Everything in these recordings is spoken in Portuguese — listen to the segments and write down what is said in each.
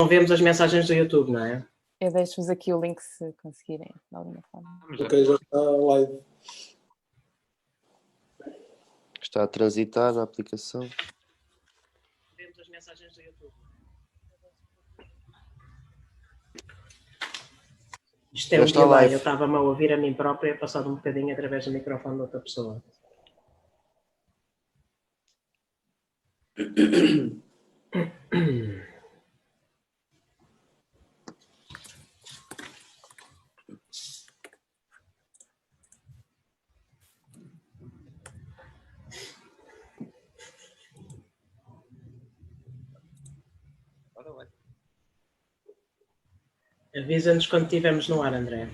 vemos as mensagens do YouTube, não é? Eu deixo-vos aqui o link se conseguirem, de alguma forma. Ok, já está live. Está a transitar a aplicação. Vemos as mensagens do YouTube. Isto é um delay, eu estava-me a ouvir a mim própria, passado um bocadinho através do microfone de outra pessoa. Avisa-nos quando estivermos no ar, André.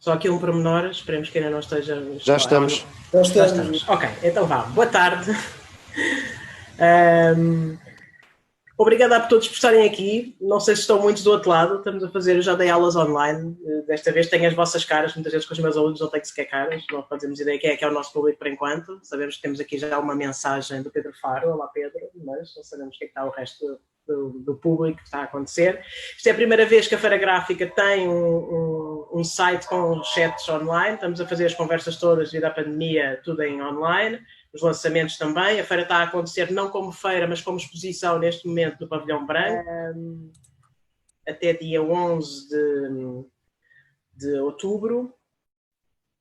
Só aqui um pormenor, esperemos que ainda não esteja... Já estamos. Já estamos. Ok, então vá. Boa tarde. Obrigado a todos por estarem aqui. Não sei se estão muitos do outro lado. Estamos a fazer, eu já dei aulas online. Desta vez tenho as vossas caras. Muitas vezes com os meus alunos não tenho sequer caras. Não fazemos ideia quem é que é o nosso público por enquanto. Sabemos que temos aqui já uma mensagem do Pedro Faro. Olá, Pedro. Mas não sabemos o que é que está o resto do público que está a acontecer. Isto é a primeira vez que a Feira Gráfica tem um site com chats online. Estamos a fazer as conversas todas devido à pandemia, tudo em online. Os lançamentos também. A feira está a acontecer não como feira, mas como exposição neste momento no Pavilhão Branco. Até dia 11 de outubro.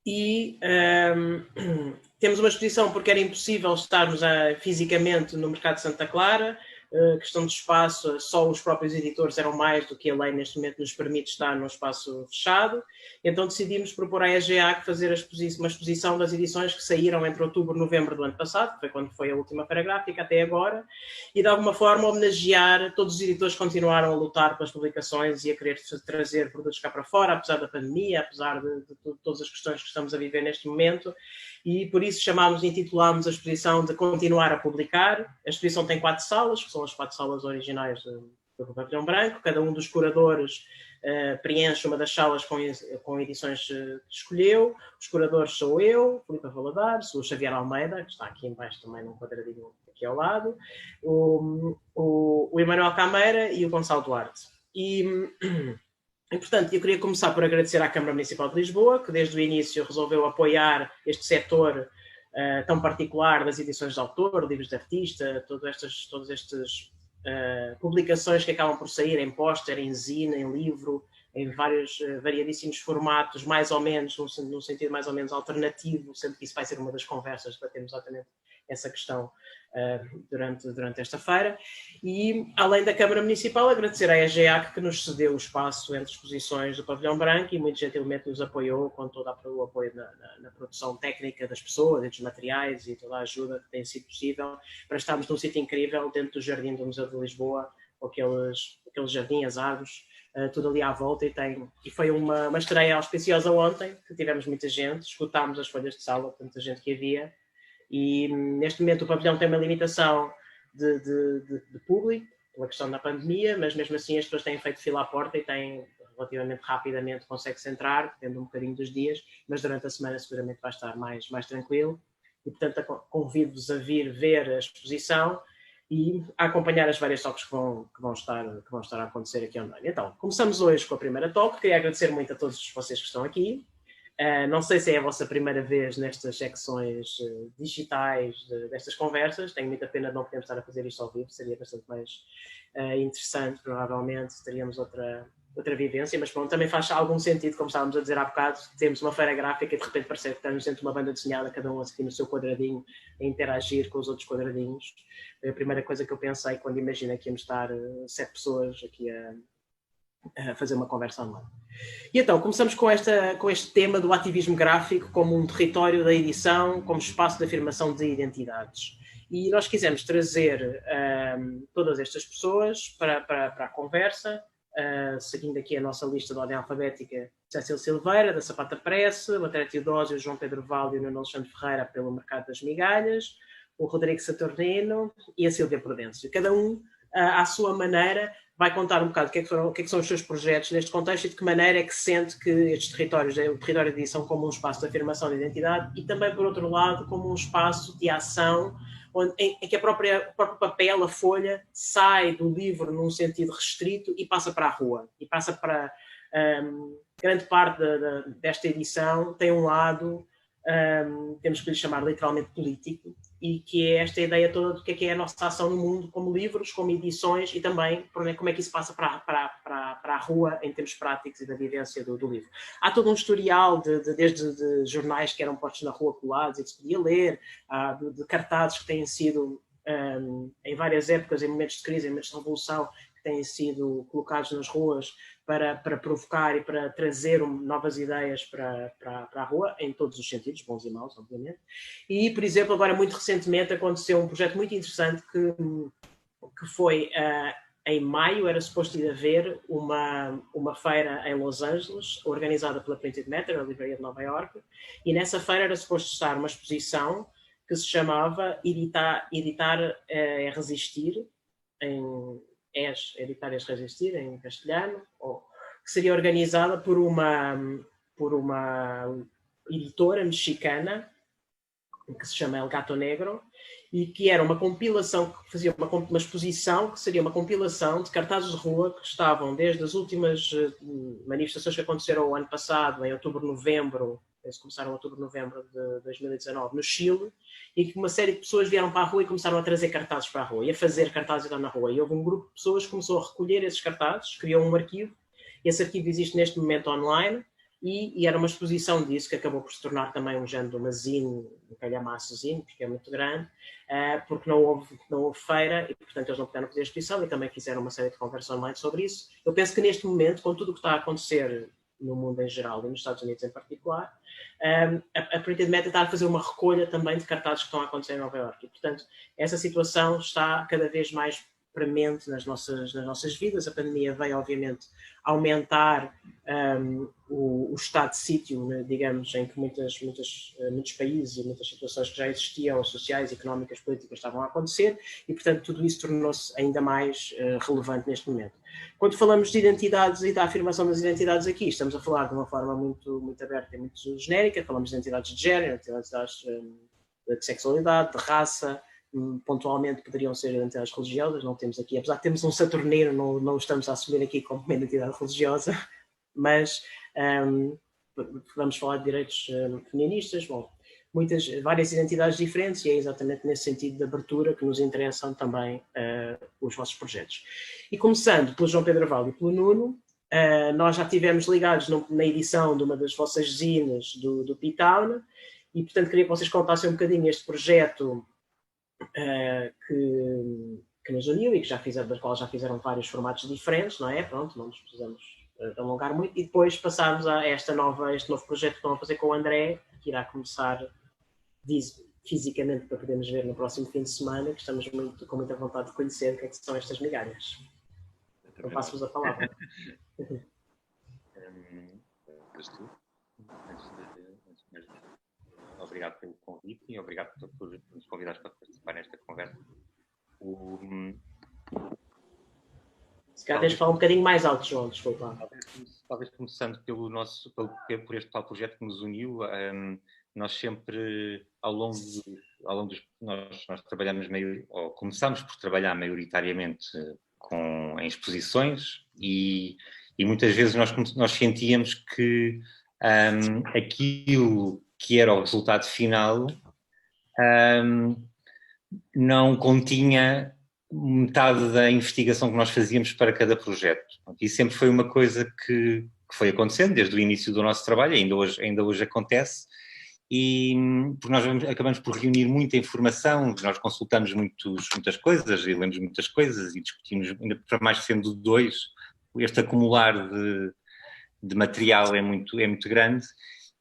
E temos uma exposição porque era impossível estarmos fisicamente no Mercado de Santa Clara. Questão de espaço, só os próprios editores eram mais do que a lei neste momento nos permite estar num espaço fechado. Então decidimos propor à EGA fazer uma exposição das edições que saíram entre outubro e novembro do ano passado, que foi quando foi a última Feira Gráfica até agora, e de alguma forma homenagear todos os editores que continuaram a lutar pelas publicações e a querer trazer produtos cá para fora, apesar da pandemia, apesar de todas as questões que estamos a viver neste momento. E por isso intitulámos a exposição de Continuar a Publicar. A exposição tem 4 salas, que são as 4 salas originais do Pavilhão Branco. Cada um dos curadores preenche uma das salas com edições que escolheu. Os curadores sou eu, Filipe Valadares, sou o Xavier Almeida, que está aqui em baixo também num quadradinho aqui ao lado, o Emanuel Cameira e o Gonçalo Duarte. E, portanto, eu queria começar por agradecer à Câmara Municipal de Lisboa, que desde o início resolveu apoiar este setor tão particular das edições de autor, livros de artista, todas estas publicações que acabam por sair em póster, em zine, em livro, em vários variadíssimos formatos, mais ou menos, num sentido mais ou menos alternativo, sendo que isso vai ser uma das conversas, debatemos exatamente essa questão durante esta feira. E, além da Câmara Municipal, agradecer à EGEAC que nos cedeu o espaço entre exposições do Pavilhão Branco e muito gentilmente nos apoiou com todo o apoio na produção técnica das pessoas e dos materiais e toda a ajuda que tem sido possível para estarmos num sítio incrível dentro do jardim do Museu de Lisboa, com aquele jardim, as árvores, tudo ali à volta. E foi uma estreia auspiciosa ontem, que tivemos muita gente, escutámos as folhas de sala, tanta gente que havia. E neste momento o pavilhão tem uma limitação de público, pela questão da pandemia, mas mesmo assim as pessoas têm feito fila à porta e têm, relativamente rapidamente, consegue-se entrar, depende um bocadinho dos dias, mas durante a semana seguramente vai estar mais tranquilo. E, portanto, convido-vos a vir ver a exposição e a acompanhar as várias talks que vão estar a acontecer aqui online. Então, começamos hoje com a primeira talk. Queria agradecer muito a todos vocês que estão aqui. Não sei se é a vossa primeira vez nestas secções digitais destas conversas. Tenho muita pena de não podermos estar a fazer isto ao vivo, seria bastante mais interessante, provavelmente teríamos outra vivência, mas pronto, também faz algum sentido, como estávamos a dizer há bocado, temos uma feira gráfica e de repente parece que estamos dentro de uma banda desenhada, cada um aqui no seu quadradinho, a interagir com os outros quadradinhos. Foi a primeira coisa que eu pensei quando imaginei que íamos estar 7 pessoas aqui a fazer uma conversa online. E então, começamos com este tema do ativismo gráfico como um território da edição, como espaço de afirmação de identidades. E nós quisemos trazer todas estas pessoas para a conversa, seguindo aqui a nossa lista de ordem alfabética: Cecília Silveira, da Sapata Press, Latéria Teodósio, João Pedro Valde e o Nuno Alexandre Ferreira, pelo Mercado das Migalhas, o Rodrigo Saturnino e a Sílvia Prudêncio. Cada um à sua maneira, vai contar um bocado o que são os seus projetos neste contexto e de que maneira é que sente que estes territórios, o território de edição como um espaço de afirmação de identidade e também, por outro lado, como um espaço de ação em que o próprio papel, a folha, sai do livro num sentido restrito e passa para a rua. E passa para... grande parte desta edição tem um lado, temos que lhe chamar literalmente político, e que é esta ideia toda do que é a nossa ação no mundo, como livros, como edições, e também como é que isso passa para a rua em termos práticos e da vivência do livro. Há todo um historial desde de jornais que eram postos na rua colados e que se podia ler, de cartazes que têm sido, em várias épocas, em momentos de crise, em momentos de revolução, que têm sido colocados nas ruas para provocar e para trazer novas ideias para a rua, em todos os sentidos, bons e maus, obviamente. E, por exemplo, agora muito recentemente aconteceu um projeto muito interessante que foi em maio, era suposto ir haver uma feira em Los Angeles, organizada pela Printed Matter, a livraria de Nova Iorque, e nessa feira era suposto estar uma exposição que se chamava Editar é Resistir, Editar és Resistir, em castelhano, que seria organizada por uma editora mexicana que se chama El Gato Negro, e que era uma compilação, que fazia uma exposição que seria uma compilação de cartazes de rua que estavam desde as últimas manifestações que aconteceram o ano passado, em outubro, novembro, eles começaram em outubro, novembro de 2019, no Chile, e que uma série de pessoas vieram para a rua e começaram a trazer cartazes para a rua, e a fazer cartazes lá na rua. E houve um grupo de pessoas que começou a recolher esses cartazes, criou um arquivo, e esse arquivo existe neste momento online, e era uma exposição disso, que acabou por se tornar também um género de uma zine, um calhamaço-zine, porque é muito grande, porque não houve feira, e portanto eles não puderam fazer a exposição, e também fizeram uma série de conversas online sobre isso. Eu penso que neste momento, com tudo o que está a acontecer no mundo em geral e nos Estados Unidos em particular, a Printed Matter está a fazer uma recolha também de cartazes que estão a acontecer em Nova Iorque. E, portanto, essa situação está cada vez mais premente nas nossas vidas. A pandemia veio, obviamente, aumentar o estado de sítio, né, digamos, em que muitos países e muitas situações que já existiam, sociais, económicas, políticas, estavam a acontecer, e, portanto, tudo isso tornou-se ainda mais relevante neste momento. Quando falamos de identidades e da afirmação das identidades aqui, estamos a falar de uma forma muito aberta e muito genérica. Falamos de identidades de género, identidades de sexualidade, de raça, pontualmente poderiam ser identidades religiosas. Não temos aqui, apesar de termos um saturnino, não estamos a assumir aqui como uma identidade religiosa, mas vamos falar de direitos feministas, várias identidades diferentes, e é exatamente nesse sentido de abertura que nos interessam também os vossos projetos. E começando pelo João Pedro Val e pelo Nuno, nós já estivemos ligados na edição de uma das vossas zines do P-Town, e portanto queria que vocês contassem um bocadinho este projeto que nos uniu e das quais já fizeram vários formatos diferentes, não é? Pronto, não nos precisamos alongar muito, e depois passarmos a este novo projeto que estão a fazer com o André, que irá começar fisicamente para podermos ver no próximo fim de semana, que estamos com muita vontade de conhecer o que é que são estas migalhas. Então passo-vos a palavra. Obrigado pelo convite e obrigado por nos convidares para participar nesta conversa. Se calhar tens de falar um bocadinho mais alto, João, desculpa. Talvez começando por este tal projeto que nos uniu, nós sempre, ao longo dos... Nós trabalhamos ou começamos por trabalhar maioritariamente em exposições, e muitas vezes nós sentíamos que aquilo que era o resultado final não continha metade da investigação que nós fazíamos para cada projeto. E sempre foi uma coisa que foi acontecendo desde o início do nosso trabalho, ainda hoje acontece, e porque nós acabamos por reunir muita informação, nós consultamos muitas coisas e lemos muitas coisas e discutimos, ainda para mais sendo dois, este acumular de material é muito grande,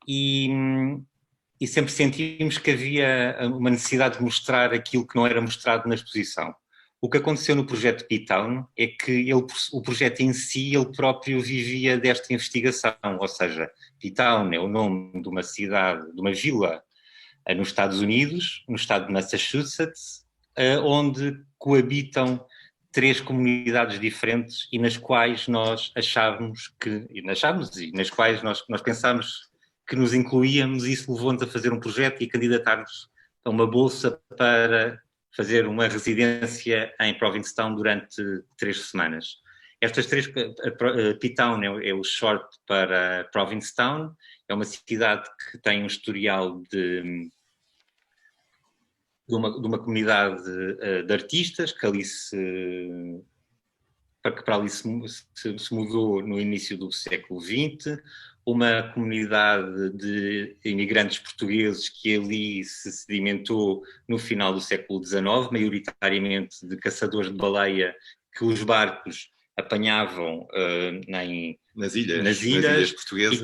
e sempre sentimos que havia uma necessidade de mostrar aquilo que não era mostrado na exposição. O que aconteceu no projeto P-Town é que o projeto em si, ele próprio vivia desta investigação, ou seja, P-Town é o nome de uma cidade, de uma vila nos Estados Unidos, no estado de Massachusetts, onde coabitam 3 comunidades diferentes e nas quais nós achávamos e nas quais nós pensámos que nos incluíamos, e isso levou-nos a fazer um projeto e a candidatar-nos a uma bolsa para fazer uma residência em Provincetown durante 3 semanas. Estas 3, P-Town é o short para Provincetown, é uma cidade que tem um historial de uma comunidade de artistas que ali para ali se mudou no início do século XX, uma comunidade de imigrantes portugueses que ali se sedimentou no final do século XIX, maioritariamente de caçadores de baleia que os barcos apanhavam nas ilhas portuguesas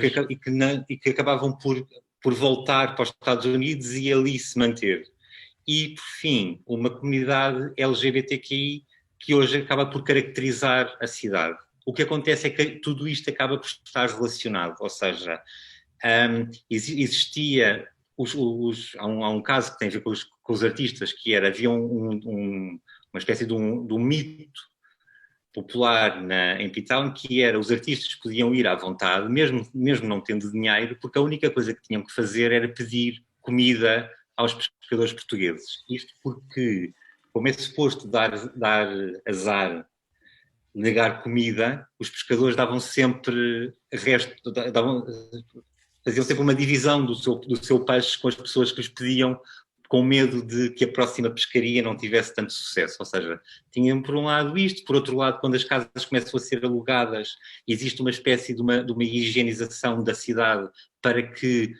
e que acabavam por voltar para os Estados Unidos e ali se manter. E, por fim, uma comunidade LGBTQI que hoje acaba por caracterizar a cidade. O que acontece é que tudo isto acaba por estar relacionado, ou seja, existia, há um caso que tem a ver com os artistas, que havia uma espécie de um mito popular em P-Town, que era os artistas podiam ir à vontade, mesmo não tendo dinheiro, porque a única coisa que tinham que fazer era pedir comida aos pescadores portugueses. Isto porque, como é suposto dar azar, negar comida, os pescadores davam sempre faziam sempre uma divisão do seu peixe com as pessoas que lhes pediam, com medo de que a próxima pescaria não tivesse tanto sucesso. Ou seja, tinham por um lado isto, por outro lado, quando as casas começam a ser alugadas, existe uma espécie de uma higienização da cidade para que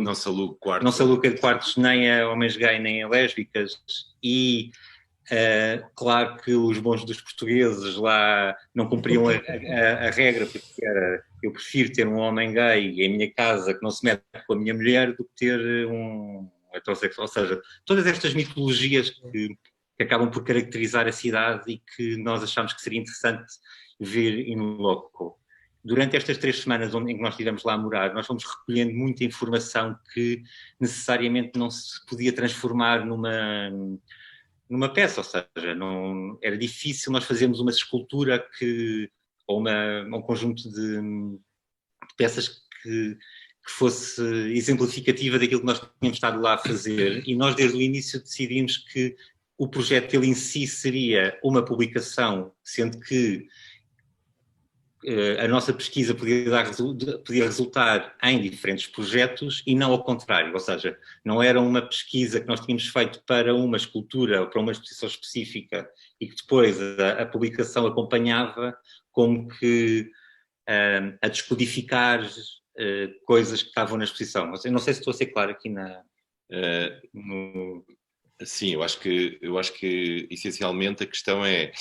não se alugue quartos nem a homens gays nem a lésbicas, e claro que os bons dos portugueses lá não cumpriam a regra, porque era: eu prefiro ter um homem gay em minha casa que não se mete com a minha mulher do que ter um heterossexual. Ou seja, todas estas mitologias que acabam por caracterizar a cidade e que nós achamos que seria interessante ver in loco. Durante estas 3 semanas em que nós estivemos lá a morar, nós fomos recolhendo muita informação que necessariamente não se podia transformar numa peça, ou seja, era difícil nós fazermos uma escultura ou um conjunto de peças que fosse exemplificativa daquilo que nós tínhamos estado lá a fazer, e nós desde o início decidimos que o projeto ele em si seria uma publicação, sendo que a nossa pesquisa podia resultar em diferentes projetos e não ao contrário, ou seja, não era uma pesquisa que nós tínhamos feito para uma escultura ou para uma exposição específica e que depois a publicação acompanhava, como que a descodificar coisas que estavam na exposição. Eu não sei se estou a ser claro aqui Sim, eu acho que essencialmente a questão é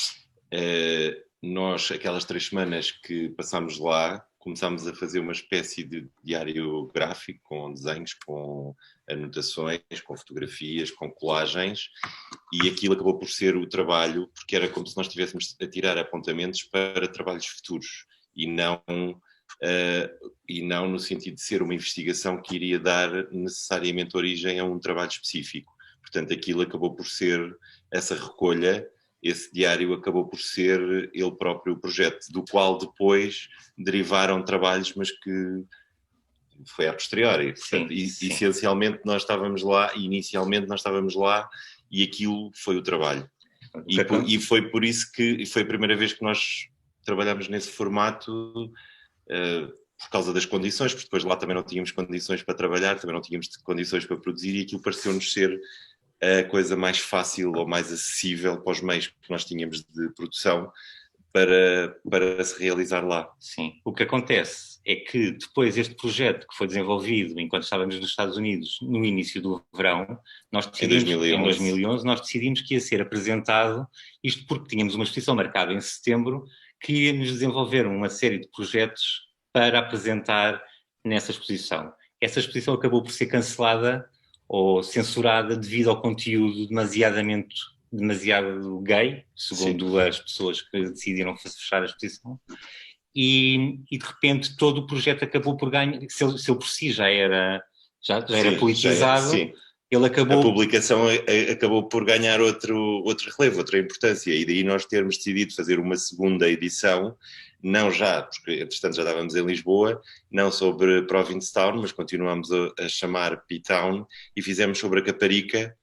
nós, aquelas 3 semanas que passámos lá, começámos a fazer uma espécie de diário gráfico com desenhos, com anotações, com fotografias, com colagens, e aquilo acabou por ser o trabalho, porque era como se nós estivéssemos a tirar apontamentos para trabalhos futuros e não no sentido de ser uma investigação que iria dar necessariamente origem a um trabalho específico. Portanto, aquilo acabou por ser essa recolha. Esse diário acabou por ser ele próprio o projeto, do qual depois derivaram trabalhos, mas que foi a posteriori. Portanto, sim. Essencialmente inicialmente nós estávamos lá e aquilo foi o trabalho. E foi por isso que foi a primeira vez que nós trabalhámos nesse formato, por causa das condições, porque depois lá também não tínhamos condições para trabalhar, também não tínhamos condições para produzir, e aquilo pareceu-nos ser a coisa mais fácil ou mais acessível para os meios que nós tínhamos de produção para se realizar lá. Sim. O que acontece é que depois este projeto que foi desenvolvido enquanto estávamos nos Estados Unidos no início do verão, nós decidimos, em 2011, nós decidimos que ia ser apresentado, isto porque tínhamos uma exposição marcada em setembro, que íamos desenvolver uma série de projetos para apresentar nessa exposição. Essa exposição acabou por ser cancelada ou censurada devido ao conteúdo demasiado gay, segundo Sim. as pessoas que decidiram fechar a exposição, e de repente todo o projeto acabou por ganhar, se ele por si já era politizado, ele A acabou... publicação acabou por ganhar outro relevo, outra importância, e daí nós termos decidido fazer uma segunda edição, não já, porque entretanto já estávamos em Lisboa, não sobre Provincetown, mas continuamos a chamar P-Town, e fizemos sobre a Caparica,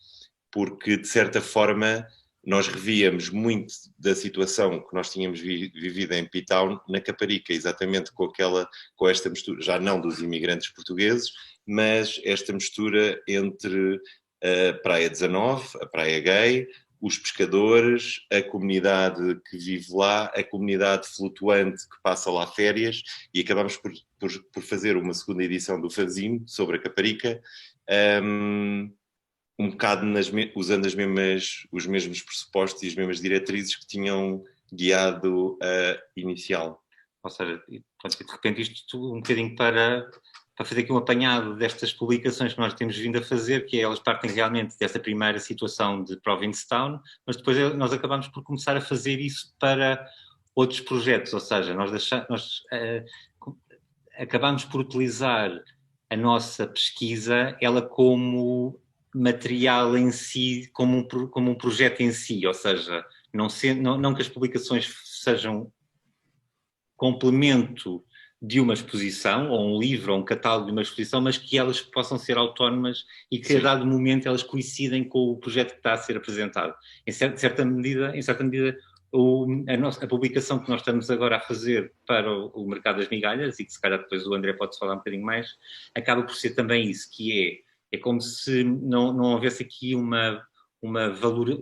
porque de certa forma nós revíamos muito da situação que nós tínhamos vivido em P-Town na Caparica, exatamente com esta mistura, já não dos imigrantes portugueses, mas esta mistura entre a Praia 19, a Praia Gay, os pescadores, a comunidade que vive lá, a comunidade flutuante que passa lá férias, e acabamos por fazer uma segunda edição do fanzine sobre a Caparica, um bocado usando os mesmos pressupostos e as mesmas diretrizes que tinham guiado a inicial. Ou seja, de repente isto um bocadinho para fazer aqui um apanhado destas publicações que nós temos vindo a fazer, que elas partem realmente dessa primeira situação de Provincetown, mas depois nós acabamos por começar a fazer isso para outros projetos, ou seja, nós acabamos por utilizar a nossa pesquisa, ela como material em si, como um projeto em si, ou seja, não que as publicações sejam complemento de uma exposição, ou um livro, ou um catálogo de uma exposição, mas que elas possam ser autónomas e que a dado momento elas coincidem com o projeto que está a ser apresentado. Em certa medida, a publicação que nós estamos agora a fazer para o mercado das migalhas, e que se calhar depois o André pode falar um bocadinho mais, acaba por ser também isso, que é como se não houvesse aqui uma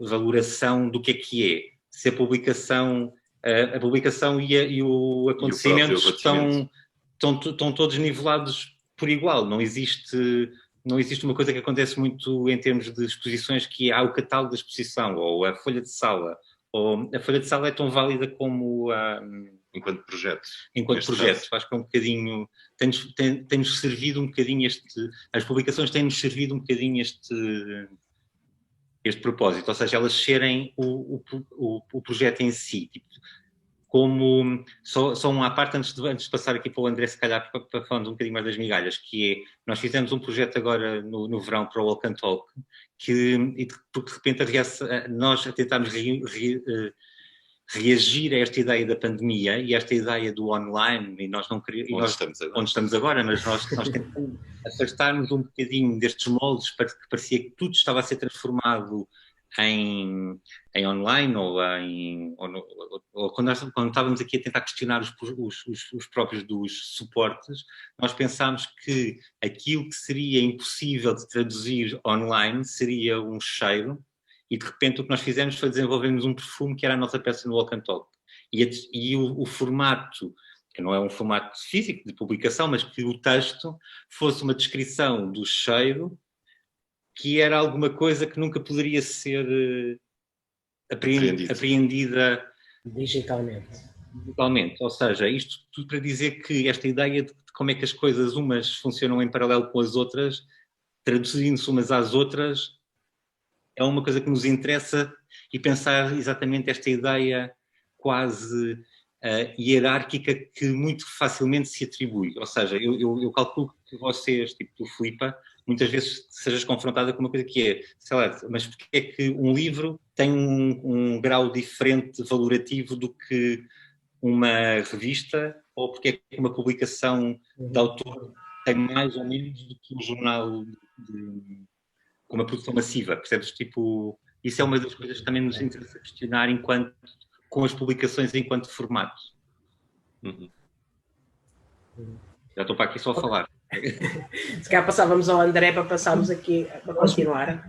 valoração do que é. Se a publicação e o acontecimento estão todos nivelados por igual. Não existe uma coisa que acontece muito em termos de exposições, que há o catálogo da exposição, ou a folha de sala. Ou a folha de sala é tão válida como enquanto projeto. Acho que é um bocadinho... Tem-nos servido um bocadinho as publicações têm-nos servido um bocadinho este propósito, ou seja, elas serem o projeto em si. Tipo, como só uma parte antes de passar aqui para o André, se calhar para falar um bocadinho mais das migalhas, que é, nós fizemos um projeto agora no verão para o Walk and Talk, porque de repente nós tentámos reagir a esta ideia da pandemia e a esta ideia do online, e nós não queríamos... Onde estamos agora, mas nós tentamos afastar-nos um bocadinho destes moldes, para que parecia que tudo estava a ser transformado em online, ou quando estávamos aqui a tentar questionar os próprios dos suportes, nós pensámos que aquilo que seria impossível de traduzir online seria um cheiro, e de repente o que nós fizemos foi desenvolvermos um perfume que era a nossa peça no Walk and Talk. E o formato, que não é um formato físico de publicação, mas que o texto fosse uma descrição do cheiro, que era alguma coisa que nunca poderia ser apreendida digitalmente. Ou seja, isto tudo para dizer que esta ideia de como é que as coisas umas funcionam em paralelo com as outras, traduzindo-se umas às outras, é uma coisa que nos interessa, e pensar exatamente esta ideia quase hierárquica que muito facilmente se atribui. Ou seja, eu calculo que vocês, tipo tu, Filipa, muitas vezes sejas confrontada com uma coisa que é, sei lá, mas porque é que um livro tem um grau diferente valorativo do que uma revista, ou porque é que uma publicação de autor tem mais ou menos do que um jornal com uma produção massiva, percebes? Tipo, isso é uma das coisas que também nos interessa questionar com as publicações enquanto formato. Já estou para aqui só a falar. Se calhar passávamos ao André para passarmos aqui, para continuar.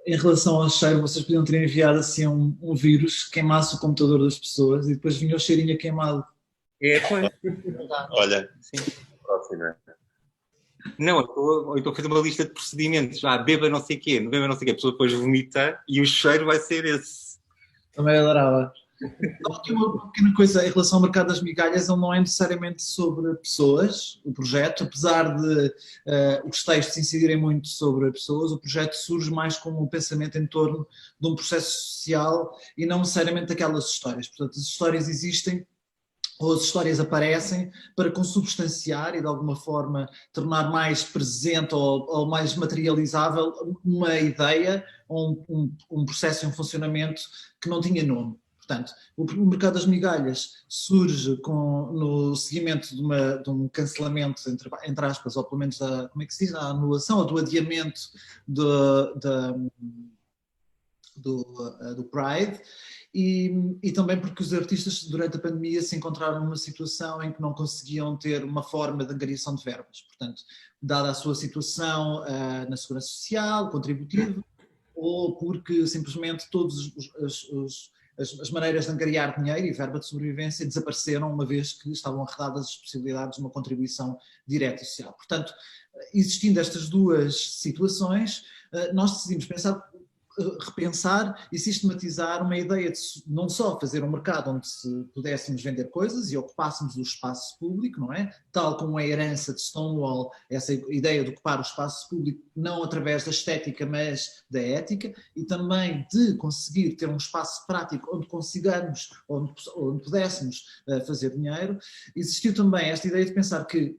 Em relação ao cheiro, vocês podiam ter enviado assim um vírus que queimasse o computador das pessoas e depois vinha o cheirinho a queimado. Olha, sim. Próxima. Não, eu estou a fazer uma lista de procedimentos. Beba não sei o quê, a pessoa depois vomita e o cheiro vai ser esse. Também adorava. Aqui uma pequena coisa em relação ao mercado das migalhas, ele não é necessariamente sobre pessoas, o projeto, apesar de os textos incidirem muito sobre pessoas, o projeto surge mais como um pensamento em torno de um processo social e não necessariamente daquelas histórias. Portanto, as histórias existem ou as histórias aparecem para consubstanciar e de alguma forma tornar mais presente ou mais materializável uma ideia ou um processo e um funcionamento que não tinha nome. Portanto, o mercado das migalhas surge no seguimento de um cancelamento, entre aspas, ou pelo menos como é que se diz, da anulação ou do adiamento do Pride, e também porque os artistas durante a pandemia se encontraram numa situação em que não conseguiam ter uma forma de angariação de verbas. Portanto, dada a sua situação na segurança social, contributiva, ou porque simplesmente todas as maneiras de angariar dinheiro e verba de sobrevivência desapareceram, uma vez que estavam arredadas as possibilidades de uma contribuição direta e social. Portanto, existindo estas duas situações, nós decidimos repensar e sistematizar uma ideia de não só fazer um mercado onde pudéssemos vender coisas e ocupássemos o espaço público, não é? Tal como a herança de Stonewall, essa ideia de ocupar o espaço público não através da estética, mas da ética, e também de conseguir ter um espaço prático onde consigamos, onde pudéssemos fazer dinheiro. Existiu também esta ideia de pensar que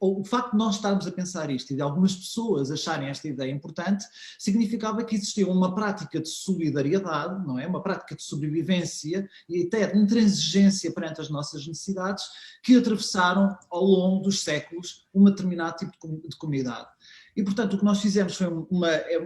o facto de nós estarmos a pensar isto e de algumas pessoas acharem esta ideia importante, significava que existia uma prática de solidariedade, não é? Uma prática de sobrevivência e até de intransigência perante as nossas necessidades que atravessaram ao longo dos séculos um determinado tipo de comunidade. E, portanto, o que nós fizemos foi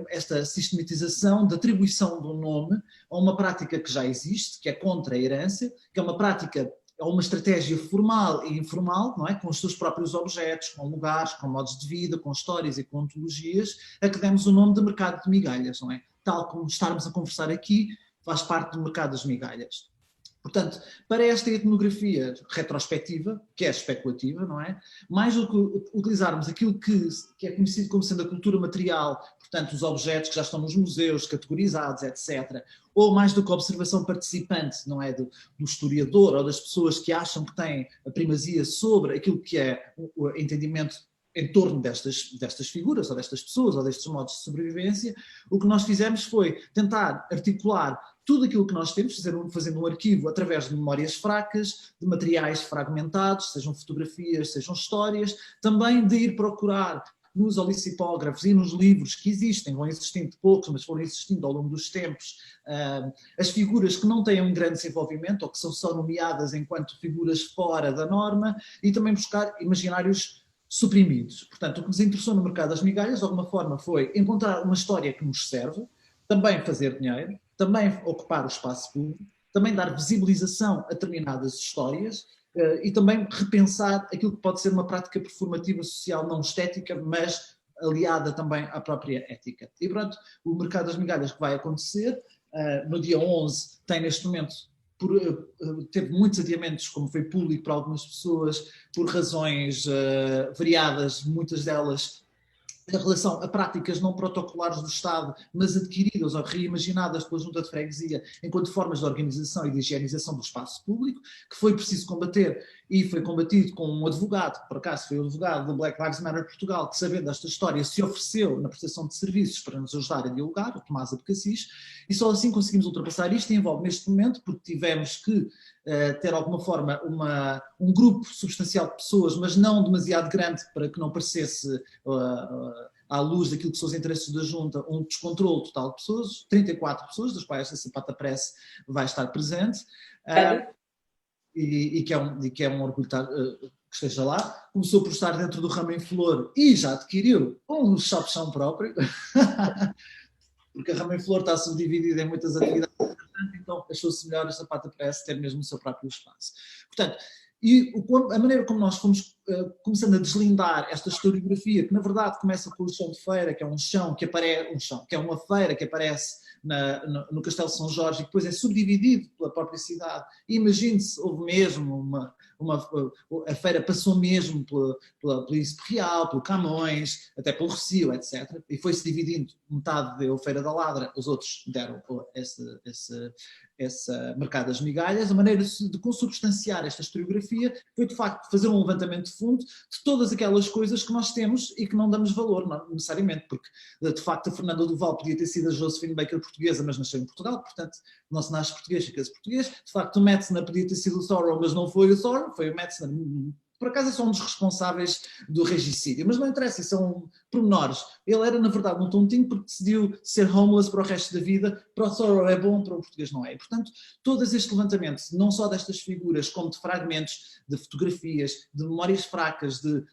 esta sistematização de atribuição de um nome a uma prática que já existe, que é contra a herança, que é uma prática, é uma estratégia formal e informal, não é? Com os seus próprios objetos, com lugares, com modos de vida, com histórias e com ontologias, a que demos o nome de mercado de migalhas, não é? Tal como estarmos a conversar aqui, faz parte do mercado das migalhas. Portanto, para esta etnografia retrospectiva, que é especulativa, não é? Mais do que utilizarmos aquilo que é conhecido como sendo a cultura material, portanto, os objetos que já estão nos museus, categorizados, etc., ou mais do que a observação participante, não é? Do historiador ou das pessoas que acham que têm a primazia sobre aquilo que é o entendimento em torno destas figuras, ou destas pessoas, ou destes modos de sobrevivência, o que nós fizemos foi tentar articular tudo aquilo que nós temos, fazendo um arquivo através de memórias fracas, de materiais fragmentados, sejam fotografias, sejam histórias, também de ir procurar nos olicipógrafos e nos livros que existem, vão existindo poucos, mas foram existindo ao longo dos tempos, as figuras que não têm um grande desenvolvimento ou que são só nomeadas enquanto figuras fora da norma, e também buscar imaginários suprimidos. Portanto, o que nos interessou no mercado das migalhas, de alguma forma, foi encontrar uma história que nos serve, também fazer dinheiro, também ocupar o espaço público, também dar visibilização a determinadas histórias e também repensar aquilo que pode ser uma prática performativa social não estética, mas aliada também à própria ética. E pronto, o mercado das migalhas que vai acontecer, no dia 11, tem neste momento teve muitos adiamentos, como foi público para algumas pessoas, por razões variadas, muitas delas em relação a práticas não protocolares do Estado, mas adquiridas ou reimaginadas pela Junta de Freguesia enquanto formas de organização e de higienização do espaço público, que foi preciso combater, e foi combatido com um advogado, por acaso foi o advogado do Black Lives Matter Portugal, que, sabendo desta história, se ofereceu na prestação de serviços para nos ajudar a dialogar, o Tomás Abcacis, e só assim conseguimos ultrapassar isto. E envolve neste momento, porque tivemos que ter de alguma forma um grupo substancial de pessoas, mas não demasiado grande para que não parecesse à luz daquilo que são os interesses da Junta, um descontrole total de pessoas, 34 pessoas, das quais a Sapata Press vai estar presente, e que é um orgulho que esteja lá. Começou por estar dentro do Ramo em Flor e já adquiriu um shop-chão próprio, porque a Ramo em Flor está subdividida em muitas atividades, então achou-se melhor a Sapata Press ter mesmo o seu próprio espaço. Portanto, e a maneira como nós fomos começando a deslindar esta historiografia, que na verdade começa com o chão de feira, que é que é uma feira que aparece no Castelo de São Jorge, e depois é subdividido pela própria cidade. Imagine-se, houve mesmo a feira passou mesmo pela Príncipe Real, pelo Camões, até pelo Recio, etc. E foi-se dividindo, metade deu Feira da Ladra, os outros deram esse mercado das migalhas, a maneira de consubstanciar esta historiografia foi, de facto, fazer um levantamento de fundo de todas aquelas coisas que nós temos e que não damos valor, não necessariamente, porque, de facto, a Fernanda Duval podia ter sido a Josephine Baker portuguesa, mas nasceu em Portugal, portanto, não se nasce português, fica-se português. De facto, o Metzner podia ter sido o Thoreau, mas não foi o Thoreau, foi o Metzner. Por acaso é só um dos responsáveis do regicídio, mas não interessa, são pormenores. Ele era, na verdade, um tontinho porque decidiu ser homeless para o resto da vida. Para o Thoreau é bom, para o português não é. E, portanto, todos estes levantamentos, não só destas figuras, como de fragmentos, de fotografias, de memórias fracas, de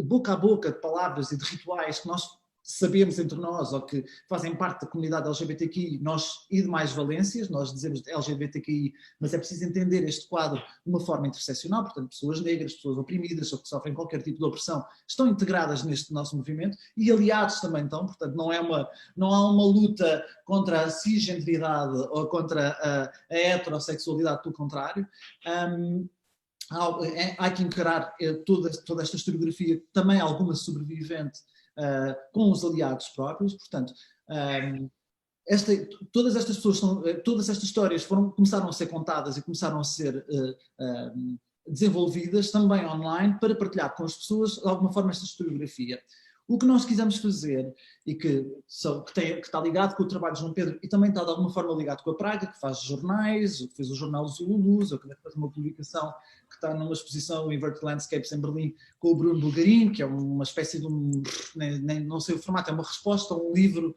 boca a boca, de palavras e de rituais que nós sabemos entre nós ou que fazem parte da comunidade LGBTQI, nós e de mais valências, nós dizemos LGBTQI, mas é preciso entender este quadro de uma forma interseccional, portanto pessoas negras, pessoas oprimidas ou que sofrem qualquer tipo de opressão estão integradas neste nosso movimento e aliados também estão, portanto não há uma luta contra a cisgenderidade ou contra a heterossexualidade, pelo contrário. Há que encarar toda esta historiografia, também alguma sobrevivente, com os aliados próprios, portanto, todas estas pessoas, todas estas histórias começaram a ser contadas e começaram a ser desenvolvidas também online para partilhar com as pessoas, de alguma forma, esta historiografia. O que nós quisemos fazer, e que está ligado com o trabalho de João Pedro e também está de alguma forma ligado com a Praga, que faz jornais, que fez o jornal Zululus, ou que deve fazer uma publicação que está numa exposição Inverted Landscapes em Berlim com o Bruno Bulgarin, que é uma espécie de não sei o formato, é uma resposta a um livro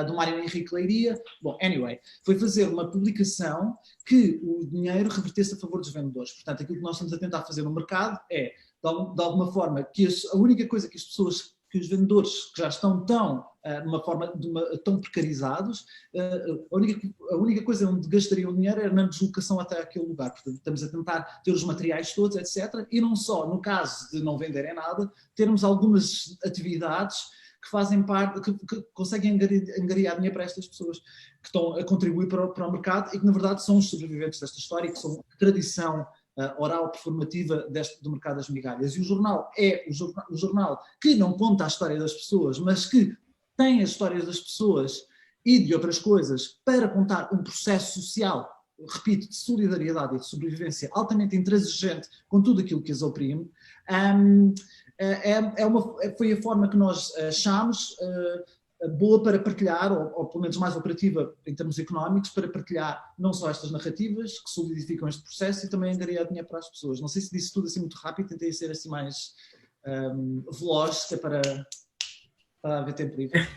do Mário Henrique Leiria. Bom, anyway, foi fazer uma publicação que o dinheiro revertesse a favor dos vendedores. Portanto, aquilo que nós estamos a tentar fazer no mercado é, de alguma forma, que a única coisa que as pessoas, que os vendedores que já estão tão precarizados, a única coisa onde gastariam dinheiro era na deslocação até aquele lugar. Portanto, estamos a tentar ter os materiais todos, etc. E não só, no caso de não venderem nada, termos algumas atividades que fazem parte, que conseguem angariar dinheiro para estas pessoas que estão a contribuir para o mercado e que, na verdade, são os sobreviventes desta história e que são a tradição oral performativa do mercado das migalhas. E o jornal é o jornal que não conta a história das pessoas, mas que tem as histórias das pessoas e de outras coisas para contar um processo social, repito, de solidariedade e de sobrevivência altamente intransigente com tudo aquilo que as oprime. Foi a forma que nós achámos boa para partilhar, ou pelo menos mais operativa em termos económicos, para partilhar não só estas narrativas que solidificam este processo e também angariar dinheiro para as pessoas. Não sei se disse tudo assim muito rápido, tentei ser assim mais veloz, que é para haver tempo livre.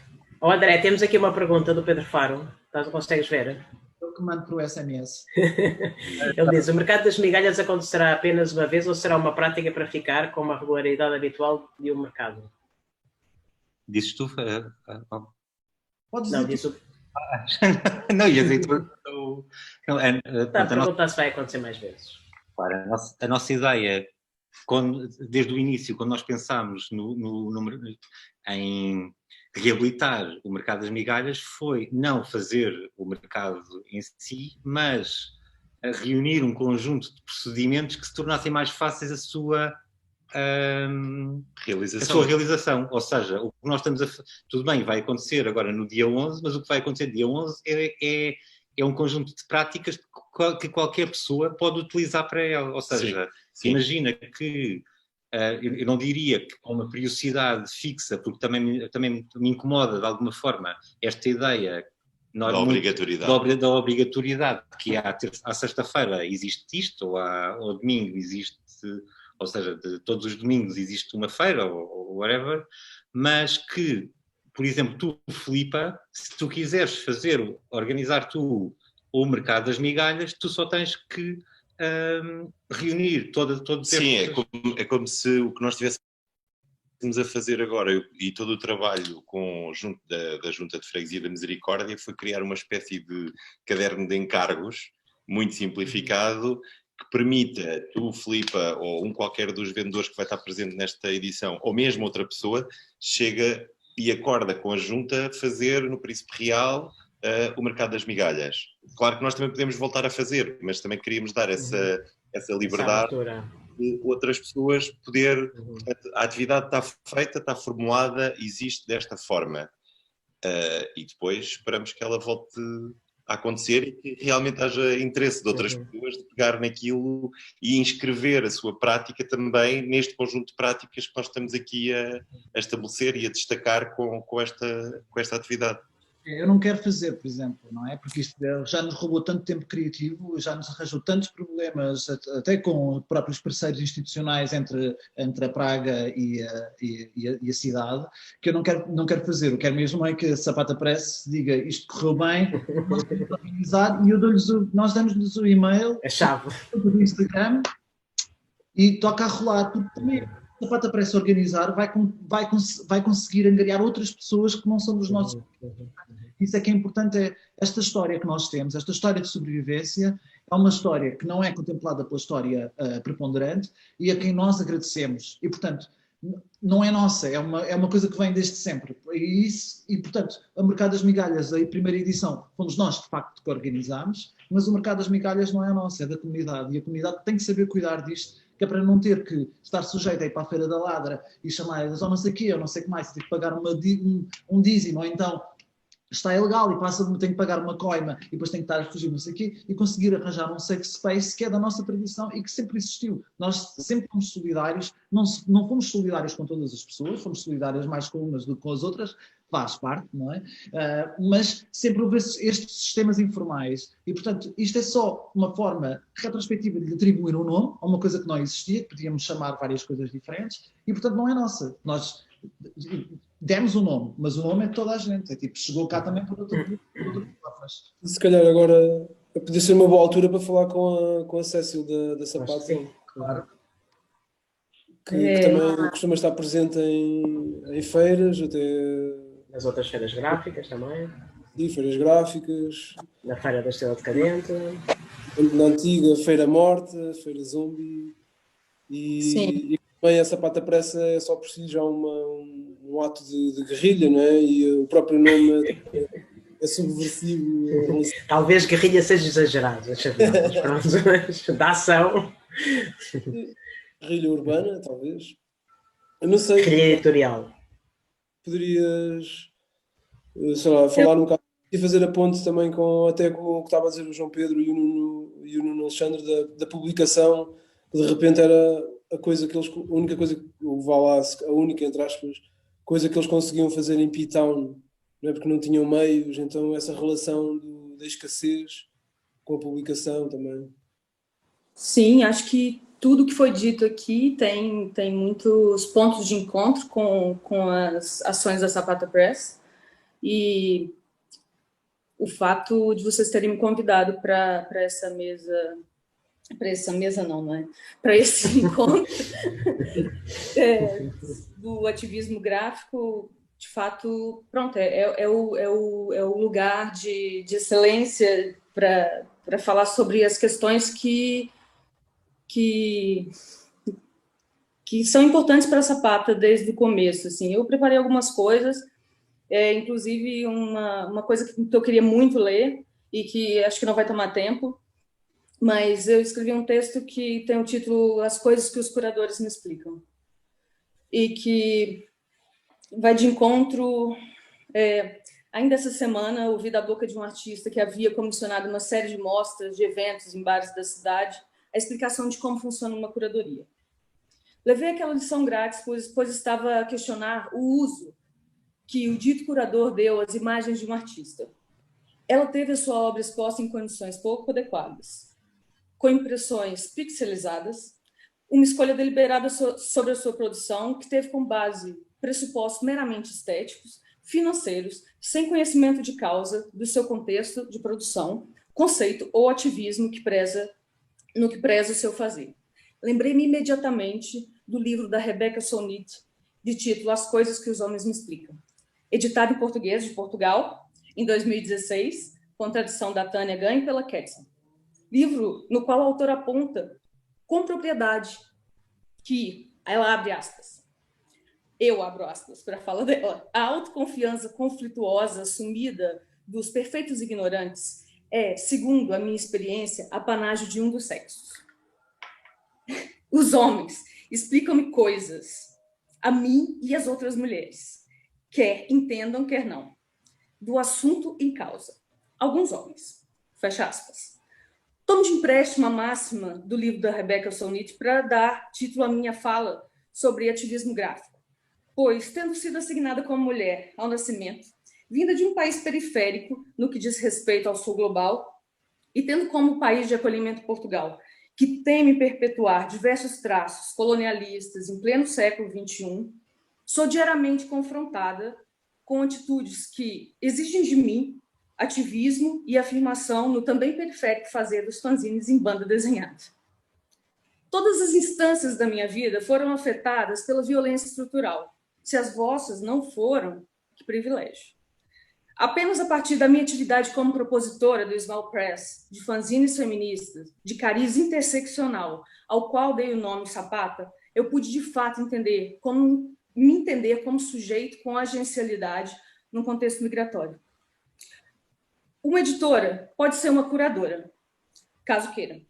Oh, André, temos aqui uma pergunta do Pedro Faro, consegues ver? Eu que mando para o SMS. Ele diz, o mercado das migalhas acontecerá apenas uma vez ou será uma prática para ficar com uma regularidade habitual de um mercado? Dizes tu? Podes dizer. Não, disse o... Não, ia dizer tu. Está a perguntar se vai acontecer mais vezes. Claro, a nossa ideia, desde o início, quando nós pensámos em reabilitar o mercado das migalhas, foi não fazer o mercado em si, mas reunir um conjunto de procedimentos que se tornassem mais fáceis a sua realização. Ou seja, o que nós estamos a... Tudo bem, vai acontecer agora no dia 11, mas o que vai acontecer no dia 11 é um conjunto de práticas que qualquer pessoa pode utilizar para ela. Ou seja, sim. Imagina que, eu não diria que com uma periodicidade fixa, porque também me incomoda de alguma forma esta ideia da obrigatoriedade. Da obrigatoriedade, que à sexta-feira existe isto, ou ao domingo existe... Ou seja, todos os domingos existe uma feira ou whatever, mas que, por exemplo, tu, Filipa, se tu quiseres organizar tu o mercado das migalhas, tu só tens que reunir todo Sim, é como se o que nós estivéssemos a fazer agora e todo o trabalho da Junta de Freguesia da Misericórdia foi criar uma espécie de caderno de encargos muito simplificado que permita tu, Filipa, ou qualquer dos vendedores que vai estar presente nesta edição, ou mesmo outra pessoa, chega e acorda com a junta fazer no Príncipe Real o mercado das migalhas. Claro que nós também podemos voltar a fazer, mas também queríamos dar essa liberdade de outras pessoas poder... Portanto, a atividade está feita, está formulada, existe desta forma. E depois esperamos que ela volte a acontecer e que realmente haja interesse de outras pessoas de pegar naquilo e inscrever a sua prática também neste conjunto de práticas que nós estamos aqui a estabelecer e a destacar com esta atividade. Eu não quero fazer, por exemplo, não é? Porque isto já nos roubou tanto tempo criativo, já nos arranjou tantos problemas, até com próprios parceiros institucionais entre a Praga e a cidade, que eu não quero fazer. Eu quero mesmo é que a Sapata Press diga isto correu bem, nós temos organizar, e nós damos-lhes o e-mail, A chave. do Instagram, e toca a rolar. Porque também a Sapata Press organizar vai conseguir angariar outras pessoas que não são dos nossos. Isso é que é importante, é esta história que nós temos, esta história de sobrevivência, é uma história que não é contemplada pela história preponderante e a quem nós agradecemos. E, portanto, não é nossa, é uma coisa que vem desde sempre. E, portanto, o Mercado das Migalhas, a primeira edição, fomos nós, de facto, que organizámos, mas o Mercado das Migalhas não é nosso, é da comunidade. E a comunidade tem que saber cuidar disto, que é para não ter que estar sujeito a ir para a Feira da Ladra e chamar eles, ou não sei o quê, ou não sei o que mais, ter que pagar um dízimo, ou então está ilegal e tem que pagar uma coima e depois tem que estar a fugir, não sei o quê, e conseguir arranjar um safe space que é da nossa tradição e que sempre existiu. Nós sempre fomos solidários, não fomos solidários com todas as pessoas, fomos solidários mais com umas do que com as outras, faz parte, não é? Mas sempre houve estes sistemas informais e, portanto, isto é só uma forma retrospectiva de atribuir um nome a uma coisa que não existia, que podíamos chamar várias coisas diferentes e, portanto, não é nossa. Nós demos o nome, mas o nome é de toda a gente. É tipo, chegou cá também por outras formas. Se calhar agora podia ser uma boa altura para falar com a Cécil da Sapata. Sim, claro. Que também costuma estar presente em feiras, até Nas outras feiras gráficas também. e feiras gráficas, Na Feira da Estrela Decadente. na antiga Feira Morte, Feira Zombie, e também a Sapata Press é só por si já um ato de guerrilha, não é? E o próprio nome é subversivo. Talvez guerrilha seja exagerado, mas pronto, da ação. Guerrilha urbana, talvez. Eu não sei. Guerrilha editorial. Poderias, sei lá, falar um bocado e fazer a ponte também até com o que estava a dizer o João Pedro e o Nuno Alexandre da publicação, que de repente era a única coisa que vá lá, a única, entre aspas, coisa que eles conseguiam fazer em P-Town, não é? Porque não tinham meios, então essa relação da escassez com a publicação também. Sim, acho que tudo que foi dito aqui tem muitos pontos de encontro com as ações da Sapata Press, e o fato de vocês terem me convidado para essa mesa, para esse encontro do ativismo gráfico, de fato, pronto, é o lugar de excelência para falar sobre as questões que são importantes para a Sapata desde o começo. Assim. Eu preparei algumas coisas, inclusive uma coisa que eu queria muito ler e que acho que não vai tomar tempo, mas eu escrevi um texto que tem o título As Coisas que os Curadores Me Explicam, e que vai de encontro... ainda essa semana, ouvi da boca de um artista que havia comissionado uma série de mostras, de eventos em bares da cidade, a explicação de como funciona uma curadoria. Levei aquela lição grátis, pois estava a questionar o uso que o dito curador deu às imagens de um artista. Ela teve a sua obra exposta em condições pouco adequadas, com impressões pixelizadas, uma escolha deliberada sobre a sua produção, que teve como base pressupostos meramente estéticos, financeiros, sem conhecimento de causa do seu contexto de produção, conceito ou ativismo no que preza o seu fazer. Lembrei-me imediatamente do livro da Rebecca Solnit, de título As Coisas que os Homens Me Explicam, editado em português de Portugal, em 2016, com tradução da Tânia Ganho pela Ketson. Livro no qual a autora aponta com propriedade que, ela abre aspas, eu abro aspas para a fala dela, a autoconfiança conflituosa assumida dos perfeitos ignorantes é, segundo a minha experiência, apanágio de um dos sexos. Os homens explicam-me coisas, a mim e às outras mulheres, quer entendam, quer não, do assunto em causa. Alguns homens, Fecha aspas. Tomo de empréstimo a máxima do livro da Rebecca Solnit para dar título à minha fala sobre ativismo gráfico, pois, tendo sido assignada como mulher ao nascimento, vinda de um país periférico no que diz respeito ao sul global, e tendo como país de acolhimento Portugal, que teme perpetuar diversos traços colonialistas em pleno século XXI, sou diariamente confrontada com atitudes que exigem de mim ativismo e afirmação no também periférico fazer dos fanzines em banda desenhada. Todas as instâncias da minha vida foram afetadas pela violência estrutural. Se as vossas não foram, que privilégio. Apenas a partir da minha atividade como propositora do Small Press, de fanzines feministas, de cariz interseccional, ao qual dei o nome Sapata, eu pude de fato me entender como sujeito com agencialidade num contexto migratório. Uma editora pode ser uma curadora, caso queira,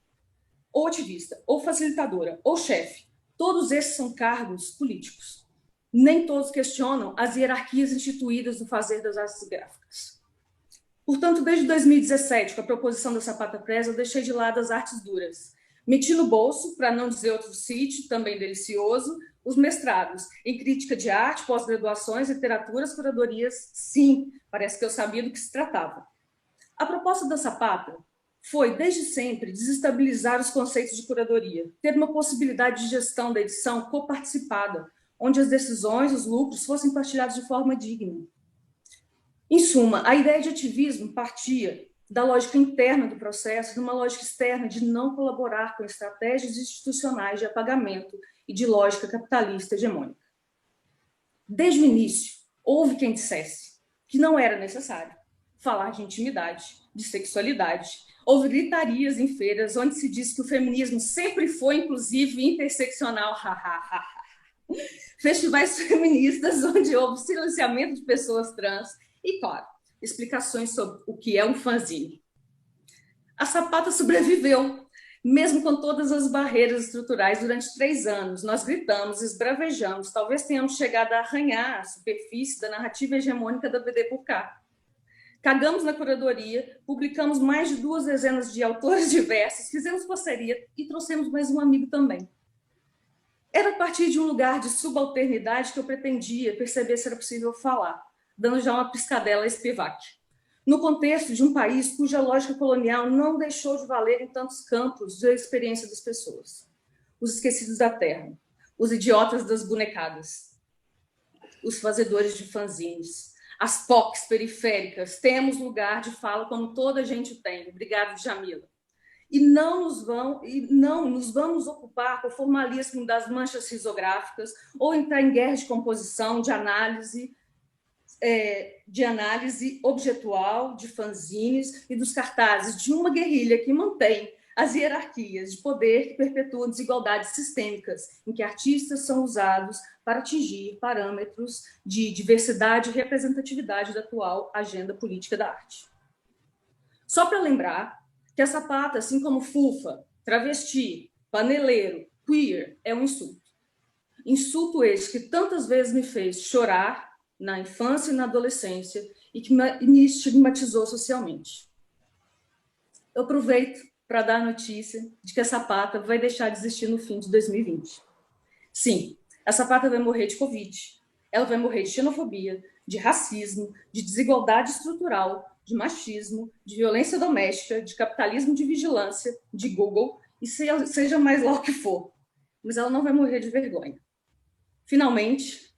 ou ativista, ou facilitadora, ou chefe. Todos esses são cargos políticos. Nem todos questionam as hierarquias instituídas no fazer das artes gráficas. Portanto, desde 2017, com a proposição da Sapata Press, eu deixei de lado as artes duras. Meti no bolso, para não dizer outro sítio, também delicioso, os mestrados em crítica de arte, pós-graduações, literaturas, curadorias. Sim, parece que eu sabia do que se tratava. A proposta da Sapata foi, desde sempre, desestabilizar os conceitos de curadoria, ter uma possibilidade de gestão da edição coparticipada, onde as decisões, os lucros, fossem partilhados de forma digna. Em suma, a ideia de ativismo partia da lógica interna do processo, de uma lógica externa de não colaborar com estratégias institucionais de apagamento e de lógica capitalista hegemônica. Desde o início, houve quem dissesse que não era necessário falar de intimidade, de sexualidade. Houve gritarias em feiras onde se diz que o feminismo sempre foi, inclusive, interseccional. Festivais feministas onde houve silenciamento de pessoas trans e, claro, explicações sobre o que é um fanzine. A Sapata sobreviveu, mesmo com todas as barreiras estruturais. Durante 3 anos, nós gritamos, esbravejamos, talvez tenhamos chegado a arranhar a superfície da narrativa hegemônica da BD por cá. Cagamos na curadoria, publicamos mais de 2 dezenas de autores diversos, fizemos parceria e trouxemos mais um amigo também. Era a partir de um lugar de subalternidade que eu pretendia perceber se era possível falar, dando já uma piscadela a Spivak. No contexto de um país cuja lógica colonial não deixou de valer em tantos campos da experiência das pessoas. Os esquecidos da terra, os idiotas das bonecadas, os fazedores de fanzines, as POCs periféricas, temos lugar de fala como toda a gente tem. Obrigado, Jamila. E não nos vamos ocupar com o formalismo das manchas risográficas ou entrar em guerra de composição, de análise objetual, de fanzines e dos cartazes de uma guerrilha que mantém as hierarquias de poder que perpetuam desigualdades sistêmicas, em que artistas são usados para atingir parâmetros de diversidade e representatividade da atual agenda política da arte. Só para lembrar que a Sapata, assim como fufa, travesti, paneleiro, queer, é um insulto. Insulto esse que tantas vezes me fez chorar na infância e na adolescência e que me estigmatizou socialmente. Eu aproveito para dar a notícia de que a Sapata vai deixar de existir no fim de 2020. Sim, a Sapata vai morrer de Covid. Ela vai morrer de xenofobia, de racismo, de desigualdade estrutural, de machismo, de violência doméstica, de capitalismo de vigilância, de Google, e seja mais lá o que for. Mas ela não vai morrer de vergonha. Finalmente,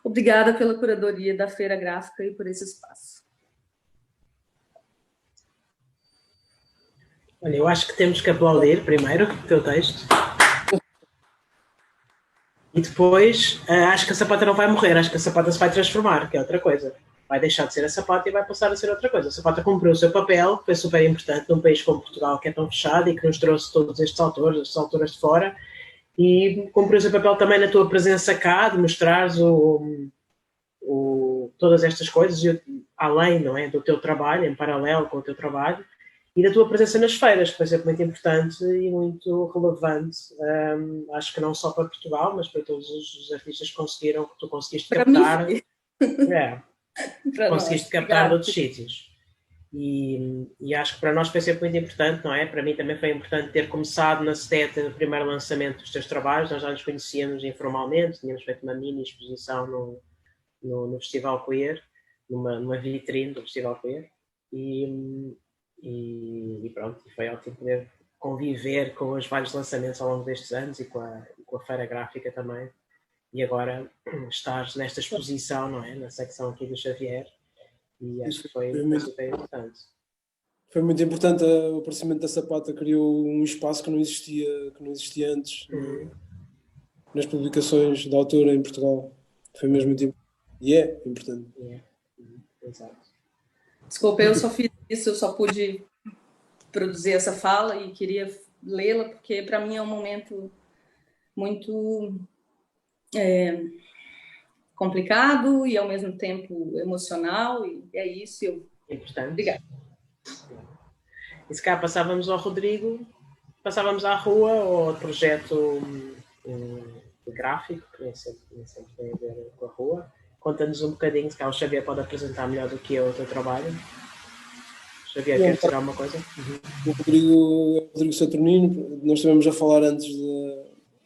obrigada pela curadoria da Feira Gráfica e por esse espaço. Olha, eu acho que temos que aplaudir primeiro o teu texto. E depois, acho que a Sapata não vai morrer, acho que a Sapata se vai transformar, que é outra coisa. Vai deixar de ser a Sapata e vai passar a ser outra coisa. A Sapata cumpriu o seu papel, que foi super importante num país como Portugal, que é tão fechado e que nos trouxe todos estes autores, estas autoras de fora, e cumpriu o seu papel também na tua presença cá, de mostrares todas estas coisas, além, não é, do teu trabalho, em paralelo com o teu trabalho, e da tua presença nas feiras, que foi sempre muito importante e muito relevante, acho que não só para Portugal, mas para todos os artistas que tu conseguiste captar. Conseguiste captar de outros sítios. E acho que para nós foi sempre muito importante, não é? Para mim também foi importante ter começado na STET o primeiro lançamento dos teus trabalhos. Nós já nos conhecíamos informalmente, tínhamos feito uma mini exposição no Festival Queer, numa vitrine do Festival Queer, e pronto, foi ótimo poder conviver com os vários lançamentos ao longo destes anos e com a Feira Gráfica também. E agora estás nesta exposição, não é? Na secção aqui do Xavier, e acho que foi super importante. Foi muito importante o aparecimento da Sapata, criou um espaço que não existia antes nas publicações da autora em Portugal. Foi mesmo muito importante. E é importante. Exato. Desculpa, eu só fiz isso, eu só pude produzir essa fala e queria lê-la, porque para mim é um momento muito complicado e ao mesmo tempo emocional, e é isso. Importante. Obrigada. E se cá passávamos ao Rodrigo, passávamos à rua ou ao projeto gráfico, que nem sempre tem a ver com a rua. Conta-nos um bocadinho, se cá o Xavier pode apresentar melhor do que eu o teu trabalho. Xavier, queres dizer alguma coisa? O Rodrigo Saturnino, nós estivemos a falar antes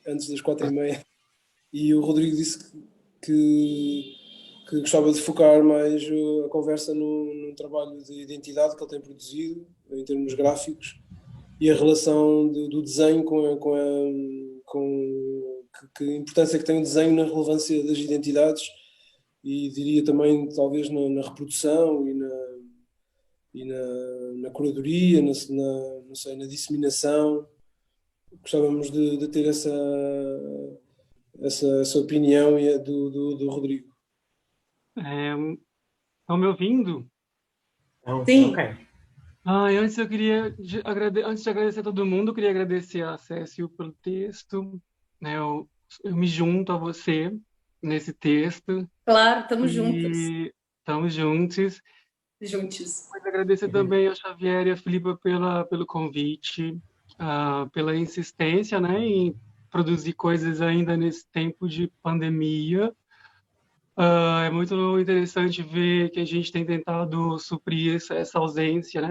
das 4h30, e o Rodrigo disse que gostava de focar mais a conversa num trabalho de identidade que ele tem produzido, em termos gráficos, e a relação do desenho que importância que tem o desenho na relevância das identidades, e diria também talvez na reprodução e na curadoria, na disseminação. Gostávamos de ter essa opinião do Rodrigo. Estão me ouvindo? Sim. Okay. Antes eu queria antes de agradecer a todo mundo, eu queria agradecer a Cécio pelo texto. Né? Eu me junto a você nesse texto. Claro, estamos juntos. Estamos juntos. Mas agradecer também ao Xavier e a Filipa pelo convite, pela insistência, né, em produzir coisas ainda nesse tempo de pandemia. É muito interessante ver que a gente tem tentado suprir essa ausência, né,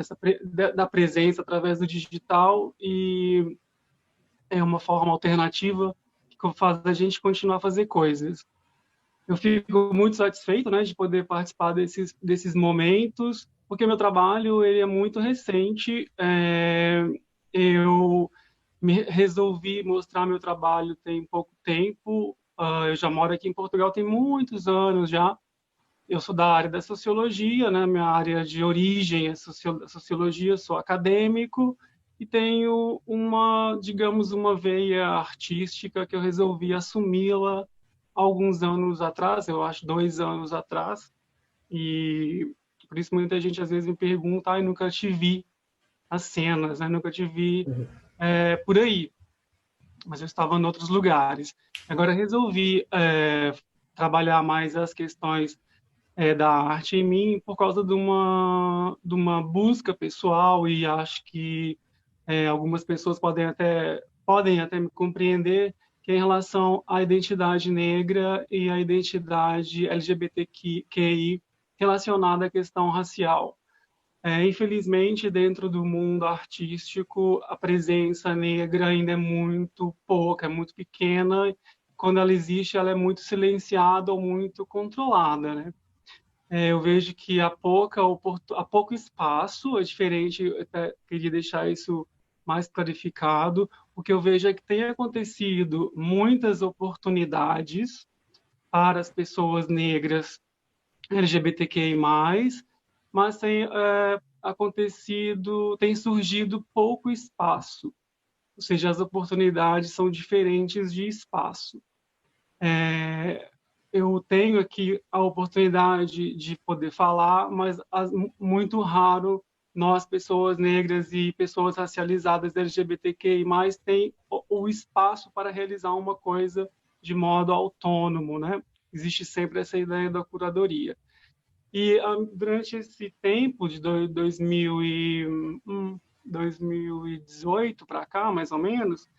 da presença através do digital, e é uma forma alternativa que faz a gente continuar a fazer coisas. Eu fico muito satisfeito, né, de poder participar desses momentos, porque meu trabalho ele é muito recente. Eu resolvi mostrar meu trabalho tem pouco tempo. Eu já moro aqui em Portugal tem muitos anos já. Eu sou da área da sociologia, né, minha área de origem é sociologia, sou acadêmico e tenho digamos, uma veia artística que eu resolvi assumi-la alguns anos atrás, eu acho 2 anos atrás, e por isso muita gente às vezes me pergunta, nunca te vi as cenas, né? Nunca te vi por aí, mas eu estava em outros lugares. Agora resolvi trabalhar mais as questões da arte em mim por causa de uma busca pessoal, e acho que algumas pessoas podem até me compreender, que é em relação à identidade negra e à identidade LGBTQI relacionada à questão racial. Infelizmente, dentro do mundo artístico, a presença negra ainda é muito pouca, é muito pequena. Quando ela existe, ela é muito silenciada ou muito controlada, né? Eu vejo que há pouco espaço, é diferente, eu até queria deixar isso mais clarificado. O que eu vejo é que tem acontecido muitas oportunidades para as pessoas negras LGBTQI+, mas tem surgido pouco espaço, ou seja, as oportunidades são diferentes de espaço. Eu tenho aqui a oportunidade de poder falar, mas muito raro nós, pessoas negras e pessoas racializadas LGBTQI+, tem o espaço para realizar uma coisa de modo autônomo, né? Existe sempre essa ideia da curadoria. E durante esse tempo de 2018 para cá, mais ou menos,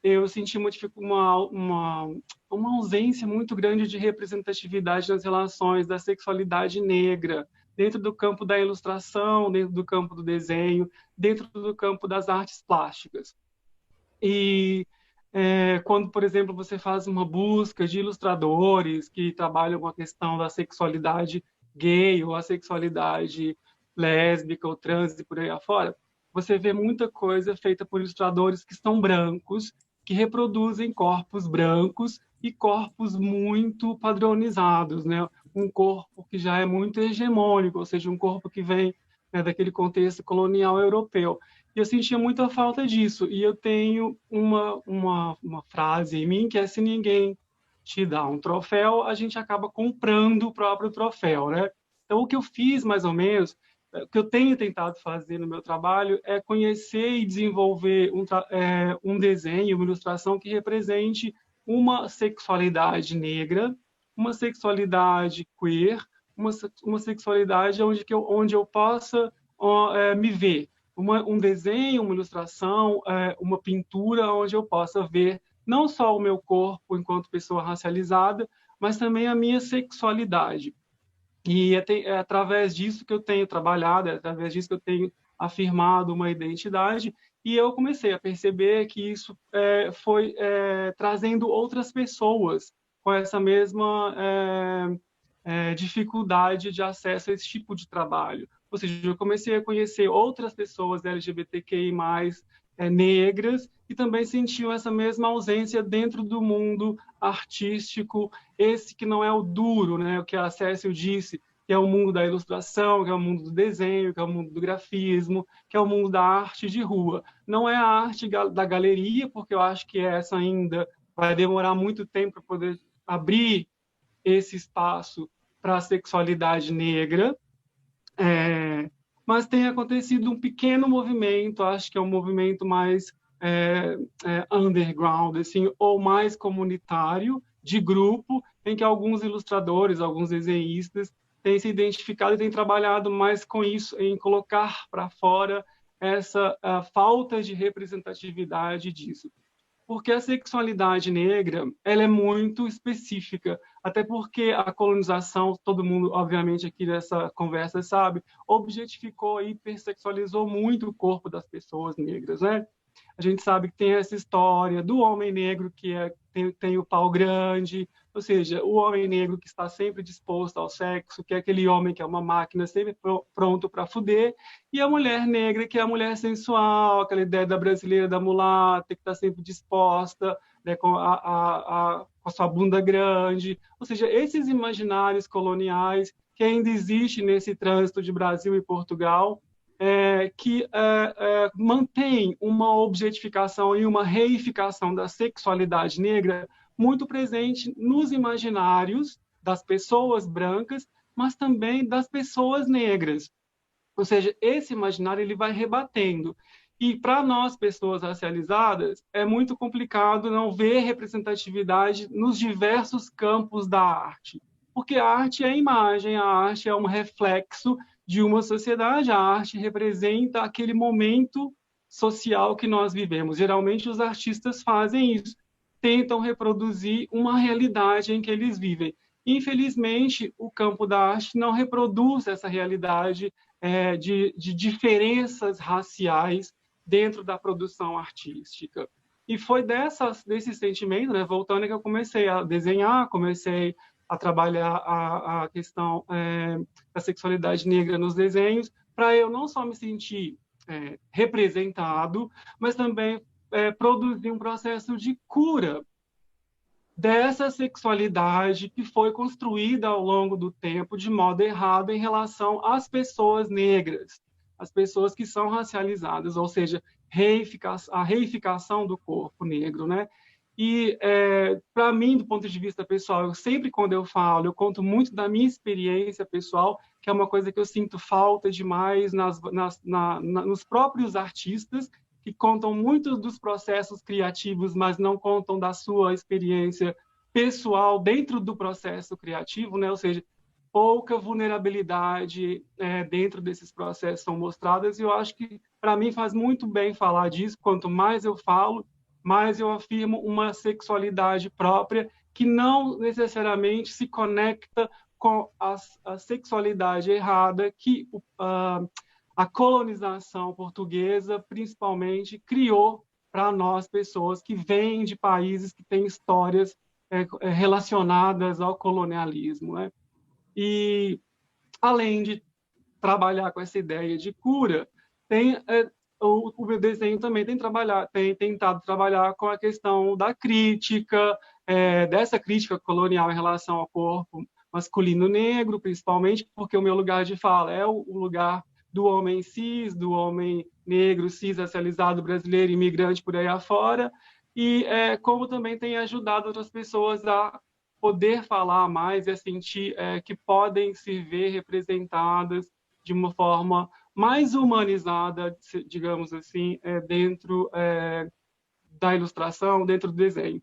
eu senti uma ausência muito grande de representatividade nas relações da sexualidade negra, dentro do campo da ilustração, dentro do campo do desenho, dentro do campo das artes plásticas. E quando, por exemplo, você faz uma busca de ilustradores que trabalham com a questão da sexualidade gay ou a sexualidade lésbica ou trans e por aí afora, você vê muita coisa feita por ilustradores que são brancos, que reproduzem corpos brancos e corpos muito padronizados, né? Um corpo que já é muito hegemônico, ou seja, um corpo que vem, né, daquele contexto colonial europeu. E eu sentia muita falta disso. E eu tenho uma frase em mim que é: se ninguém te dá um troféu, a gente acaba comprando o próprio troféu, né? Então, o que eu fiz, mais ou menos, o que eu tenho tentado fazer no meu trabalho é conhecer e desenvolver um desenho, uma ilustração que represente uma sexualidade negra, uma sexualidade queer, uma sexualidade onde eu possa me ver. Um desenho, uma ilustração, uma pintura onde eu possa ver não só o meu corpo enquanto pessoa racializada, mas também a minha sexualidade. E é através disso que eu tenho trabalhado, é através disso que eu tenho afirmado uma identidade, e eu comecei a perceber que isso foi trazendo outras pessoas com essa mesma dificuldade de acesso a esse tipo de trabalho. Ou seja, eu comecei a conhecer outras pessoas LGBTQI+, negras, e também sentiam essa mesma ausência dentro do mundo artístico, esse que não é o duro, né? O que a Cécile disse, que é o mundo da ilustração, que é o mundo do desenho, que é o mundo do grafismo, que é o mundo da arte de rua. Não é a arte da galeria, porque eu acho que essa ainda vai demorar muito tempo para poder abrir esse espaço para a sexualidade negra, mas tem acontecido um pequeno movimento, acho que é um movimento mais underground, assim, ou mais comunitário, de grupo, em que alguns ilustradores, alguns desenhistas têm se identificado e têm trabalhado mais com isso, em colocar para fora essa falta de representatividade disso. Porque a sexualidade negra, ela é muito específica, até porque a colonização, todo mundo, obviamente, aqui nessa conversa sabe, objetificou e hipersexualizou muito o corpo das pessoas negras, né? A gente sabe que tem essa história do homem negro que tem o pau grande, ou seja, o homem negro que está sempre disposto ao sexo, que é aquele homem que é uma máquina sempre pronto para fuder, e a mulher negra que é a mulher sensual, aquela ideia da brasileira, da mulata, que está sempre disposta, né, com a sua bunda grande. Ou seja, esses imaginários coloniais que ainda existem nesse trânsito de Brasil e Portugal, que mantém uma objetificação e uma reificação da sexualidade negra muito presente nos imaginários das pessoas brancas, mas também das pessoas negras. Ou seja, esse imaginário ele vai rebatendo. E para nós, pessoas racializadas, é muito complicado não ver representatividade nos diversos campos da arte. Porque a arte é imagem, a arte é um reflexo de uma sociedade, a arte representa aquele momento social que nós vivemos. Geralmente os artistas fazem isso, tentam reproduzir uma realidade em que eles vivem. Infelizmente, o campo da arte não reproduz essa realidade de diferenças raciais dentro da produção artística. E foi desse sentimento, né, voltando, que eu comecei a desenhar, comecei a trabalhar a questão da sexualidade negra nos desenhos, para eu não só me sentir representado, mas também produzir um processo de cura dessa sexualidade que foi construída ao longo do tempo de modo errado em relação às pessoas negras, as pessoas que são racializadas, ou seja, a reificação do corpo negro, né? E, para mim, do ponto de vista pessoal, eu sempre, quando eu falo, eu conto muito da minha experiência pessoal, que é uma coisa que eu sinto falta demais nos próprios artistas, que contam muito dos processos criativos, mas não contam da sua experiência pessoal dentro do processo criativo, né? Ou seja, pouca vulnerabilidade dentro desses processos são mostradas, e eu acho que, para mim, faz muito bem falar disso. Quanto mais eu falo, mais eu afirmo uma sexualidade própria que não necessariamente se conecta com a sexualidade errada que a colonização portuguesa, principalmente, criou para nós, pessoas que vêm de países que têm histórias relacionadas ao colonialismo, né? E, além de trabalhar com essa ideia de cura, o meu desenho também tem tentado trabalhar com a questão da crítica, dessa crítica colonial em relação ao corpo masculino negro, principalmente, porque o meu lugar de fala é o lugar do homem cis, do homem negro, cis, racializado, brasileiro, imigrante, por aí afora, e como também tem ajudado outras pessoas a poder falar mais e a sentir que podem se ver representadas de uma forma mais humanizada, digamos assim, dentro da ilustração, dentro do desenho.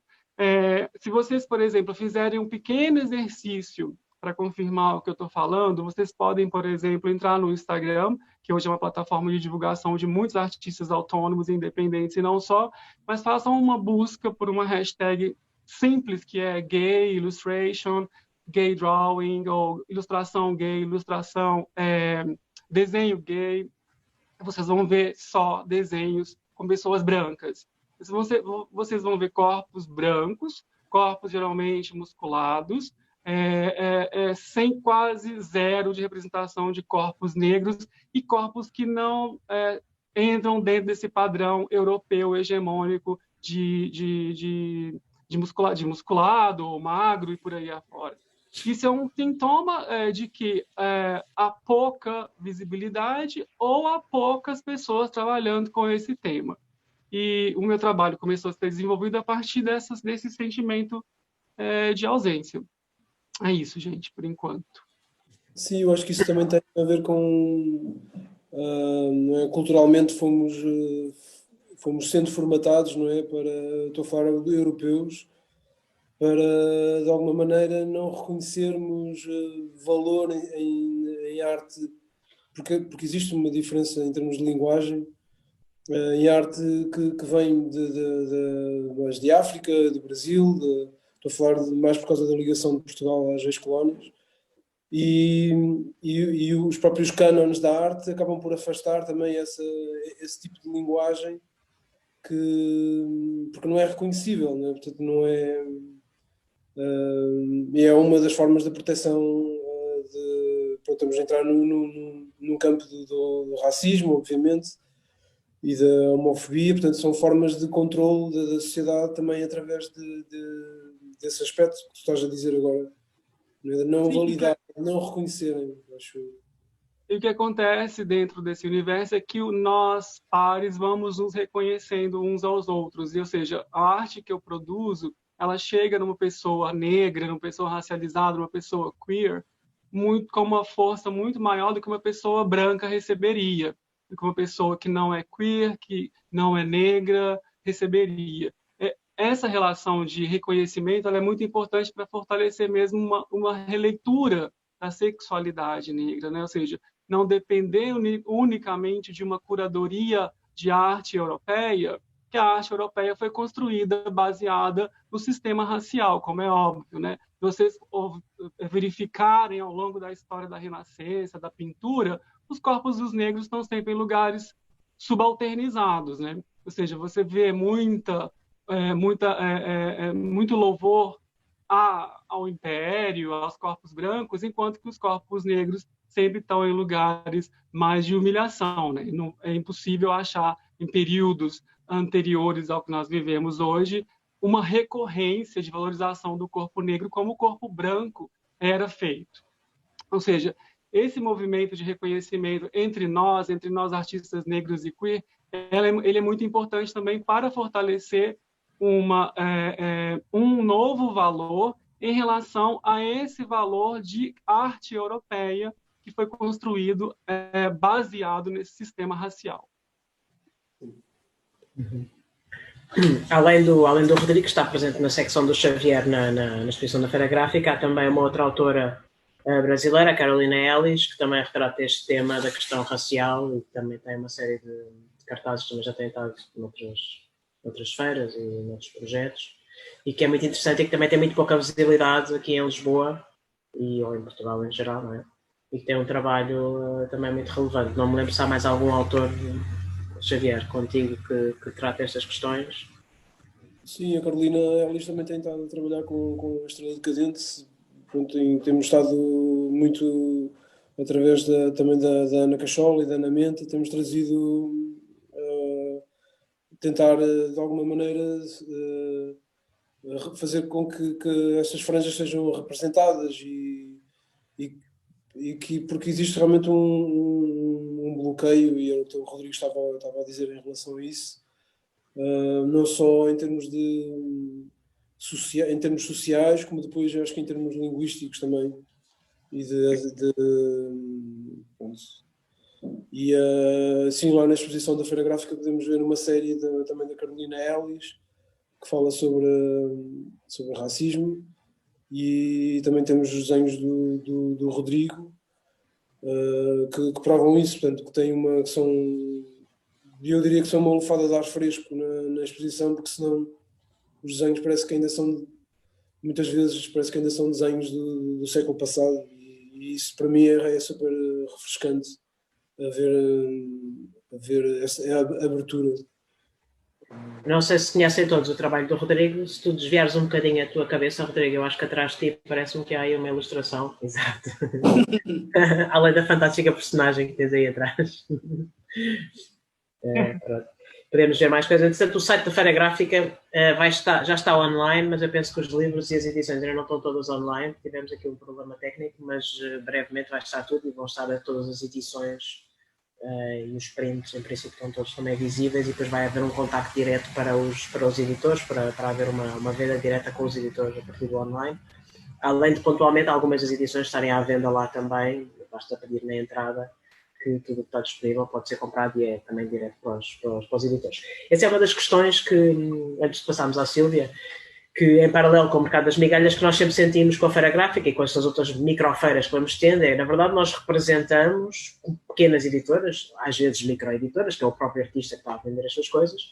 Se vocês, por exemplo, fizerem um pequeno exercício para confirmar o que eu estou falando, vocês podem, por exemplo, entrar no Instagram, que hoje é uma plataforma de divulgação de muitos artistas autônomos e independentes e não só, mas façam uma busca por uma hashtag simples, que é gay illustration, gay drawing, ou ilustração gay, ilustração desenho gay. Vocês vão ver só desenhos com pessoas brancas. Vocês vão ver corpos brancos, corpos geralmente musculados, sem quase zero de representação de corpos negros e corpos que não entram dentro desse padrão europeu hegemônico de musculado ou magro e por aí afora. Isso é um sintoma de que há pouca visibilidade ou há poucas pessoas trabalhando com esse tema. E o meu trabalho começou a ser desenvolvido a partir desse sentimento de ausência. É isso, gente, por enquanto. Sim, eu acho que isso também tem a ver com... culturalmente fomos sendo formatados, não é? Estou a falar de europeus, para, de alguma maneira, não reconhecermos valor em arte, porque existe uma diferença em termos de linguagem, em arte que vem mais de África, do Brasil, estou a falar mais por causa da ligação de Portugal às ex-colónias, e os próprios cânones da arte acabam por afastar também esse tipo de linguagem porque não é reconhecível, né? Portanto, não é... E é uma das formas de proteção estamos a entrar num campo do racismo, obviamente, e da homofobia. Portanto, são formas de controle da sociedade também através desse aspecto que tu estás a dizer agora, de não validar, não reconhecerem, acho. E o que acontece dentro desse universo é que nós, pares, vamos nos reconhecendo uns aos outros. Ou seja, a arte que eu produzo, ela chega numa pessoa negra, numa pessoa racializada, numa pessoa queer, com uma força muito maior do que uma pessoa branca receberia, do que uma pessoa que não é queer, que não é negra, receberia. Essa relação de reconhecimento ela é muito importante para fortalecer mesmo uma releitura da sexualidade negra, né? Ou seja, não depender unicamente de uma curadoria de arte europeia, que a arte europeia foi construída baseada no sistema racial, como é óbvio, né? Vocês verificarem ao longo da história da Renascença, da pintura, os corpos dos negros estão sempre em lugares subalternizados, né? Ou seja, você vê muito louvor ao império, aos corpos brancos, enquanto que os corpos negros sempre estão em lugares mais de humilhação, né? Não, é impossível achar em períodos anteriores ao que nós vivemos hoje uma recorrência de valorização do corpo negro como o corpo branco era feito. Ou seja, esse movimento de reconhecimento entre nós artistas negros e queer, ele é muito importante também para fortalecer um novo valor em relação a esse valor de arte europeia que foi construído baseado nesse sistema racial. Uhum. Além do Rodrigo, que está presente na secção do Xavier na exposição da Feira Gráfica, há também uma outra autora brasileira, a Carolina Ellis, que também retrata este tema da questão racial e também tem uma série de cartazes que também já tem estado noutras feiras e noutros projetos, e que é muito interessante e que também tem muito pouca visibilidade aqui em Lisboa, ou em Portugal em geral, não é? E que tem um trabalho também muito relevante. Não me lembro se há mais algum autor, Xavier, contigo que trata estas questões. Sim, a Carolina Ellis também tem estado a trabalhar com a Estrela Decadente. Pronto, temos estado muito através também da Ana Cachola e da Ana Menta, temos trazido tentar de alguma maneira fazer com que estas franjas sejam representadas e que, porque existe realmente um bloqueio, e o Rodrigo estava a dizer em relação a isso, não só em termos em termos sociais, como depois acho que em termos linguísticos também. Sim, lá na exposição da Feira Gráfica podemos ver uma série também da Carolina Ellis, que fala sobre racismo, e também temos os desenhos do Rodrigo, que provam isso, portanto, que são, eu diria que são uma lufada de ar fresco na exposição, porque senão os desenhos parece que ainda são, muitas vezes parece que ainda são desenhos do século passado, e isso para mim é super refrescante a ver essa abertura. Não sei se conhecem todos o trabalho do Rodrigo. Se tu desviares um bocadinho a tua cabeça, Rodrigo, eu acho que atrás de ti parece-me que há aí uma ilustração. Exato. Além da fantástica personagem que tens aí atrás. Podemos ver mais coisas. Entretanto, o site da Feira Gráfica já está online, mas eu penso que os livros e as edições ainda não estão todas online. Tivemos aqui um problema técnico, mas brevemente vai estar tudo e vão estar todas as edições e os prints, em princípio, estão todos também visíveis, e depois vai haver um contacto direto para os editores, para haver uma venda direta com os editores a partir do online. Além de, pontualmente, algumas das edições estarem à venda lá também, basta pedir na entrada, que tudo que está disponível pode ser comprado e é também direto para os editores. Essa é uma das questões que, antes de passarmos à Sílvia, que em paralelo com o mercado das migalhas, que nós sempre sentimos com a Feira Gráfica e com estas outras microfeiras que vamos tendo, na verdade nós representamos pequenas editoras, às vezes microeditoras, que é o próprio artista que está a vender as suas coisas,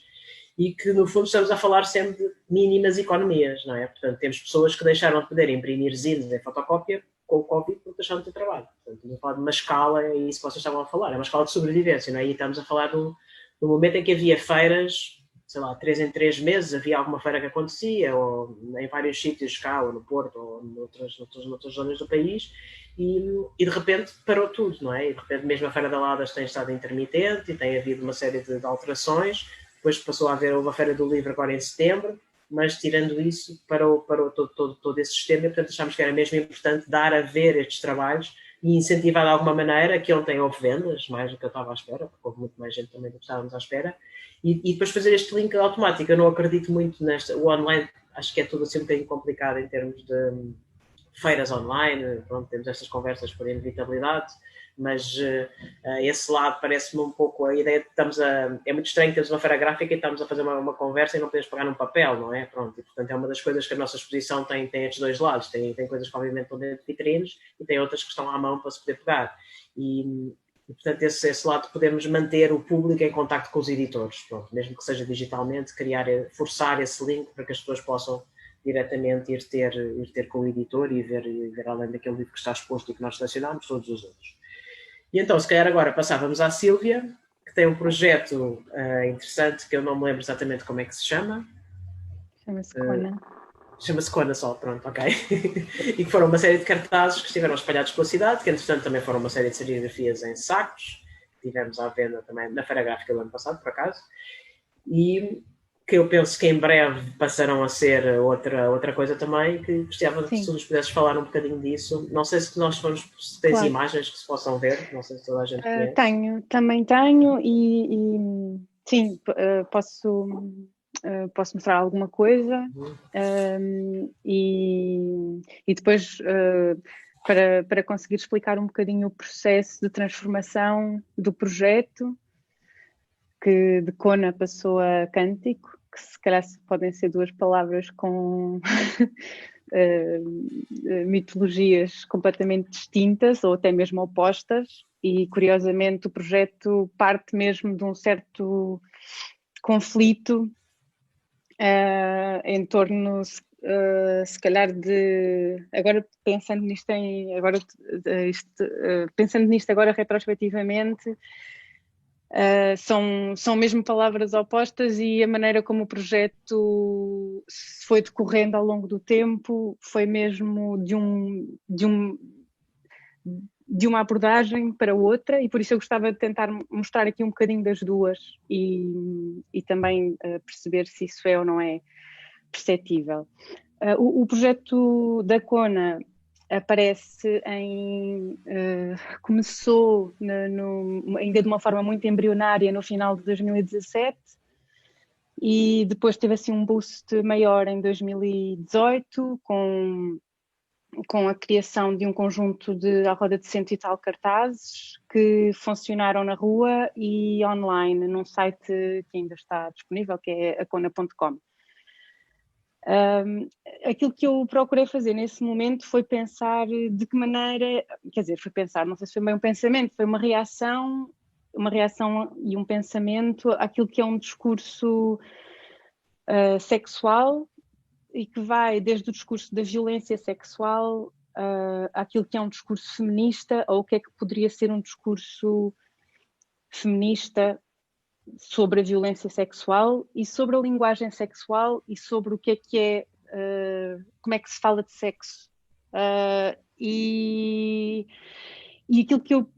e que no fundo estamos a falar sempre de mínimas economias, não é? Portanto, temos pessoas que deixaram de poder imprimir zines em fotocópia com o Covid porque deixaram de ter trabalho. Portanto, estamos a falar de uma escala, é isso que vocês estavam a falar, é uma escala de sobrevivência, não é? E estamos a falar do momento em que havia feiras, sei lá, 3 em 3 meses havia alguma feira que acontecia, ou em vários sítios cá, ou no Porto, ou noutras zonas do país, e de repente parou tudo, não é? E de repente mesmo a Feira de Aladas tem estado intermitente e tem havido uma série de alterações. Depois passou a haver uma Feira do Livro agora em setembro, mas tirando isso, parou todo esse sistema, e portanto achámos que era mesmo importante dar a ver estes trabalhos e incentivar de alguma maneira, que ontem houve vendas, mais do que eu estava à espera, porque houve muito mais gente também do que estávamos à espera, e depois fazer este link automático. Eu não acredito muito o online, acho que é tudo assim um bocadinho complicado em termos de feiras online, pronto, temos estas conversas por inevitabilidade, mas esse lado parece-me um pouco a ideia de é muito estranho termos uma feira gráfica e estamos a fazer uma conversa e não podemos pegar num papel, não é? Pronto, e portanto é uma das coisas que a nossa exposição tem estes dois lados, tem coisas que obviamente estão dentro de vitrines e tem outras que estão à mão para se poder pegar, e portanto esse lado podemos manter o público em contacto com os editores, pronto, mesmo que seja digitalmente, forçar esse link para que as pessoas possam diretamente ir ter com o editor e ver além daquele livro que está exposto e que nós selecionámos, todos os outros. E então, se calhar agora passávamos à Sílvia, que tem um projeto interessante, que eu não me lembro exatamente como é que se chama. Chama-se Kona. Chama-se Kona só, pronto, ok. E que foram uma série de cartazes que estiveram espalhados pela cidade, que entretanto também foram uma série de serigrafias em sacos, que tivemos à venda também na Feira Gráfica do ano passado, por acaso, e que eu penso que em breve passarão a ser outra coisa também, que gostava que tu nos pudesses falar um bocadinho disso. Não sei se tens claro. Imagens que se possam ver, não sei se toda a gente conhece. Também tenho e sim, posso mostrar alguma coisa e depois para conseguir explicar um bocadinho o processo de transformação do projeto, que de Kona passou a Cântico, que se calhar podem ser duas palavras com mitologias completamente distintas ou até mesmo opostas, e curiosamente o projeto parte mesmo de um certo conflito em torno se calhar agora pensando nisto agora retrospectivamente, são mesmo palavras opostas, e a maneira como o projeto se foi decorrendo ao longo do tempo foi mesmo de uma abordagem para outra, e por isso eu gostava de tentar mostrar aqui um bocadinho das duas e também perceber se isso é ou não é perceptível. O projeto da Kona aparece começou ainda de uma forma muito embrionária no final de 2017, e depois teve assim um boost maior em 2018 com a criação de um conjunto à roda de 100 e tal cartazes que funcionaram na rua e online num site que ainda está disponível, que é acona.com. Aquilo que eu procurei fazer nesse momento foi pensar de que maneira, não sei se foi bem um pensamento, foi uma reação e um pensamento àquilo que é um discurso sexual, e que vai desde o discurso da violência sexual àquilo que é um discurso feminista, ou o que é que poderia ser um discurso feminista sobre a violência sexual e sobre a linguagem sexual e sobre o que é como é que se fala de sexo. E aquilo que eu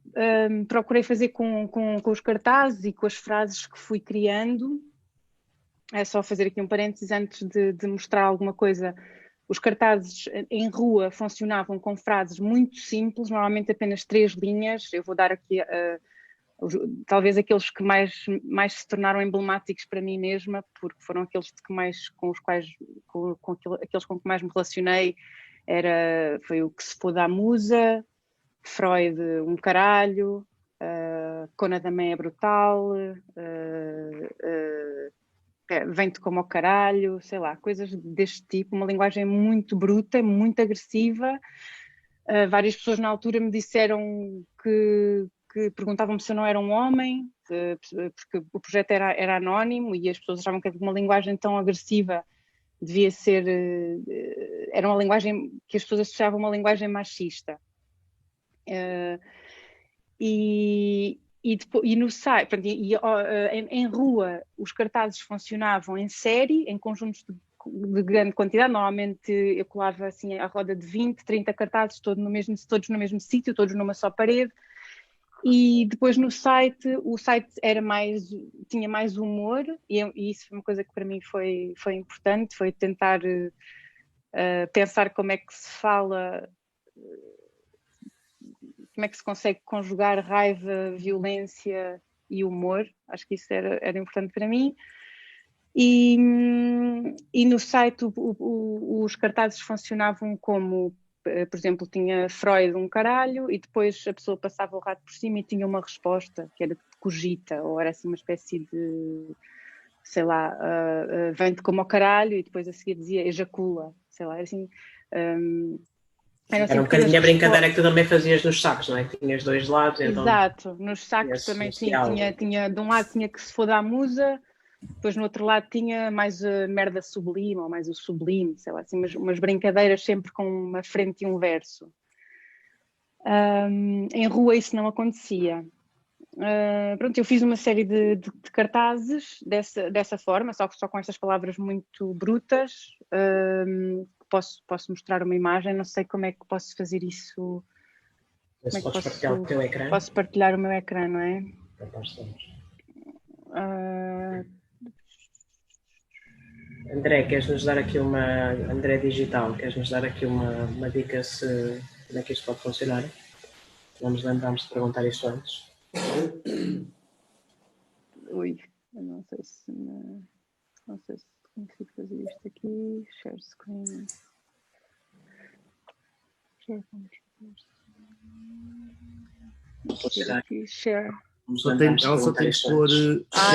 procurei fazer com os cartazes e com as frases que fui criando, é só fazer aqui um parênteses antes de mostrar alguma coisa. Os cartazes em rua funcionavam com frases muito simples, normalmente apenas 3 linhas. Eu vou dar aqui talvez aqueles que mais se tornaram emblemáticos para mim mesma, porque foram aqueles aqueles com que mais me relacionei. Foi o que se foda à musa, Freud um caralho, Kona também é brutal, vem-te como ao caralho, sei lá, coisas deste tipo, uma linguagem muito bruta, muito agressiva. Várias pessoas na altura me disseram que perguntavam-me se eu não era um homem, porque o projeto era anónimo e as pessoas achavam que uma linguagem tão agressiva devia ser... Era uma linguagem que as pessoas associavam a uma linguagem machista. E no site, em rua, os cartazes funcionavam em série, em conjuntos de grande quantidade. Normalmente eu colava assim a roda de 20, 30 cartazes, todos no mesmo sítio, todos numa só parede. E depois o site tinha mais humor, e isso foi uma coisa que para mim foi importante, foi tentar pensar como é que se fala, como é que se consegue conjugar raiva, violência e humor. Acho que isso era importante para mim. E no site os cartazes funcionavam como, por exemplo, tinha Freud um caralho, e depois a pessoa passava o rato por cima e tinha uma resposta que era de cogita, ou era assim uma espécie de, sei lá, vem-te como ao caralho, e depois a seguir dizia ejacula, sei lá, era assim... Era um bocadinho a brincadeira que tu também fazias nos sacos, não é? Que tinhas 2 lados. Exato, então, nos sacos também tinha de um lado tinha que se foda a musa, depois no outro lado tinha mais a merda sublime, ou mais o sublime, sei lá, assim, umas brincadeiras sempre com uma frente e um verso. Em rua isso não acontecia. Pronto, eu fiz uma série de cartazes dessa forma, só com estas palavras muito brutas. Posso mostrar uma imagem, não sei como é que posso fazer isso. Podes partilhar o teu ecrã? Posso partilhar o meu ecrã, não é? André, queres-nos dar aqui André Digital, queres-nos dar aqui uma dica como é que isto pode funcionar? Vamos lembrar-nos de perguntar isso antes. Ui, eu não sei se consigo fazer isto aqui. Share screen. Share. Ela só tem que pôr.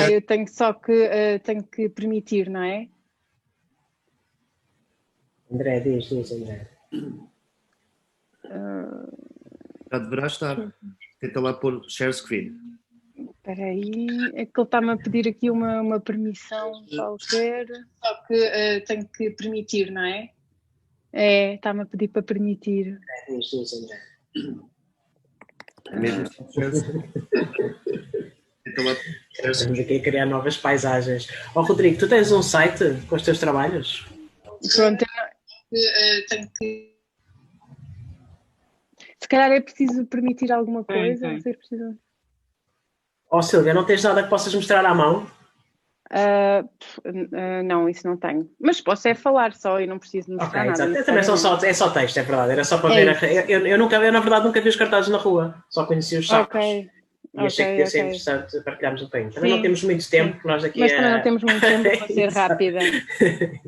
Eu tenho que permitir, não é? André, diz André. Já deverá estar. Tenta lá pôr share screen. Espera aí, é que ele está-me a pedir aqui uma permissão qualquer, só que tenho que permitir, não é? Está-me a pedir para permitir. Isto, André. Mesmo sem defesa. Estamos aqui a criar novas paisagens. Rodrigo, tu tens um site com os teus trabalhos? Pronto, Tenho que. se calhar é preciso permitir alguma coisa. Tem. Vocês precisam... Silvia, não tens nada que possas mostrar à mão? Não, isso não tenho. Mas posso falar só e não preciso mostrar nada. Exato. Também é só texto, é verdade. Era só para ver. Eu, na verdade, nunca vi os cartazes na rua. Só conheci os sacos. E achei que ia ser interessante partilharmos um bocadinho. Também não temos muito tempo. Nós aqui mas também não temos muito tempo para ser rápida.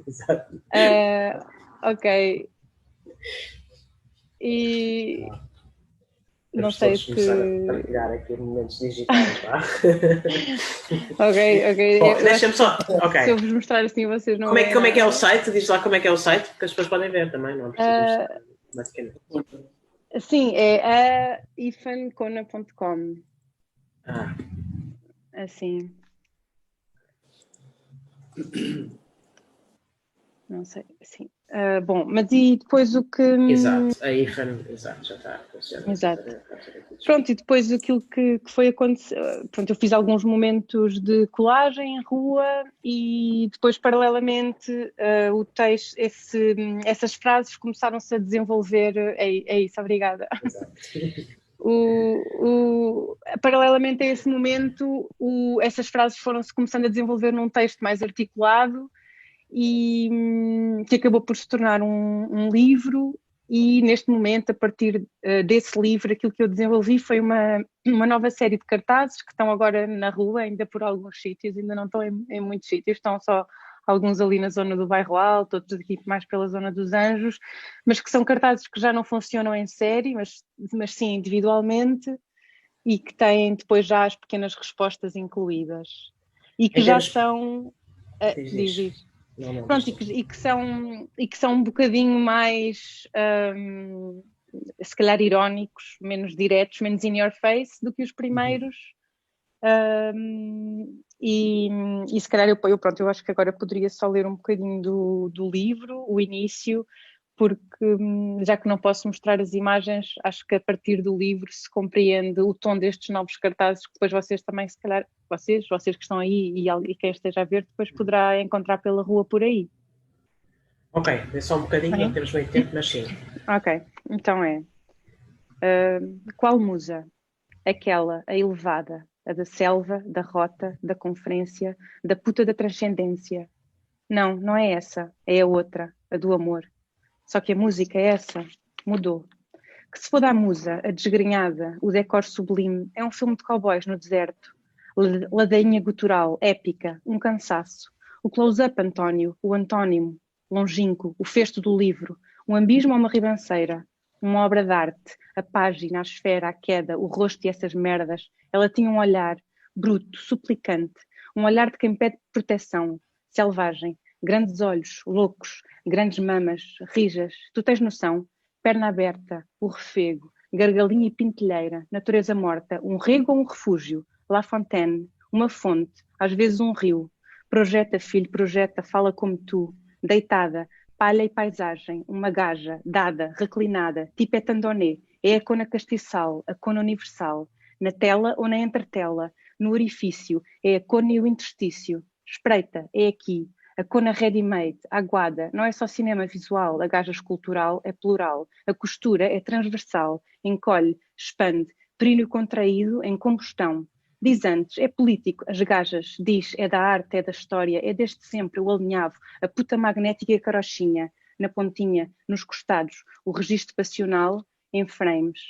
Exato. Ok. E... não Temos sei todos se... começar a partilhar aqui momentos digitais, vá. Ok. Bom, deixa-me só. Se eu vos mostrar assim, vocês não... Como é que é o site? Diz lá como é que é o site, porque as pessoas podem ver também, não precisa mostrar basicamente. Sim, é a ifancona.com. Assim. Não sei, sim. Bom, mas e depois o que... Exato, a IFAN, exato, já está. Exato. Pronto, e depois aquilo que foi acontecer... Pronto, eu fiz alguns momentos de colagem em rua e depois, paralelamente, o texto, essas frases começaram-se a desenvolver... É isso, obrigada. Exato. Paralelamente a esse momento, essas frases foram-se começando a desenvolver num texto mais articulado e que acabou por se tornar um livro, e neste momento, a partir desse livro, aquilo que eu desenvolvi foi uma nova série de cartazes que estão agora na rua, ainda por alguns sítios, ainda não estão em muitos sítios, estão só alguns ali na zona do Bairro Alto, outros aqui mais pela zona dos Anjos, mas que são cartazes que já não funcionam em série, mas sim individualmente, e que têm depois já as pequenas respostas incluídas. E que já são... Diz. Não, pronto, e que são um bocadinho mais, se calhar, irónicos, menos diretos, menos in your face do que os primeiros. E se calhar eu acho que agora poderia só ler um bocadinho do livro, o início, porque já que não posso mostrar as imagens, acho que a partir do livro se compreende o tom destes novos cartazes, que depois vocês também, se calhar, vocês que estão aí e quem esteja a ver, depois poderá encontrar pela rua por aí. Ok, é só um bocadinho, não temos muito tempo, mas sim. Ok, então qual musa? Aquela, a elevada, a da selva, da rota, da conferência, da puta da transcendência. Não é essa, é a outra, a do amor. Só que a música é essa, mudou. Que se for da musa, a desgrenhada, o decor sublime, é um filme de cowboys no deserto. Ladainha gutural, épica, um cansaço. O close-up, António, o antónimo, longínquo, o festo do livro, um ambismo ou uma ribanceira, uma obra de arte, a página, a esfera, a queda, o rosto e essas merdas. Ela tinha um olhar bruto, suplicante, um olhar de quem pede proteção, selvagem, grandes olhos, loucos, grandes mamas, rijas, tu tens noção? Perna aberta, o refego, gargalinha e pintelheira, natureza morta, um rego ou um refúgio, La Fontaine, uma fonte, às vezes um rio. Projeta, filho, projeta, fala como tu, deitada, palha e paisagem, uma gaja, dada, reclinada, tipo é Tandoné, é a cona castiçal, a cona universal, na tela ou na entretela, no orifício, é a cona e o interstício, espreita, é aqui, a cona ready-made, aguada, não é só cinema visual, a gaja escultural é plural, a costura é transversal, encolhe, expande, períneo contraído em combustão. Diz antes, é político, as gajas, diz, é da arte, é da história, é desde sempre o alinhavo, a puta magnética e a carochinha, na pontinha, nos costados, o registro passional em frames.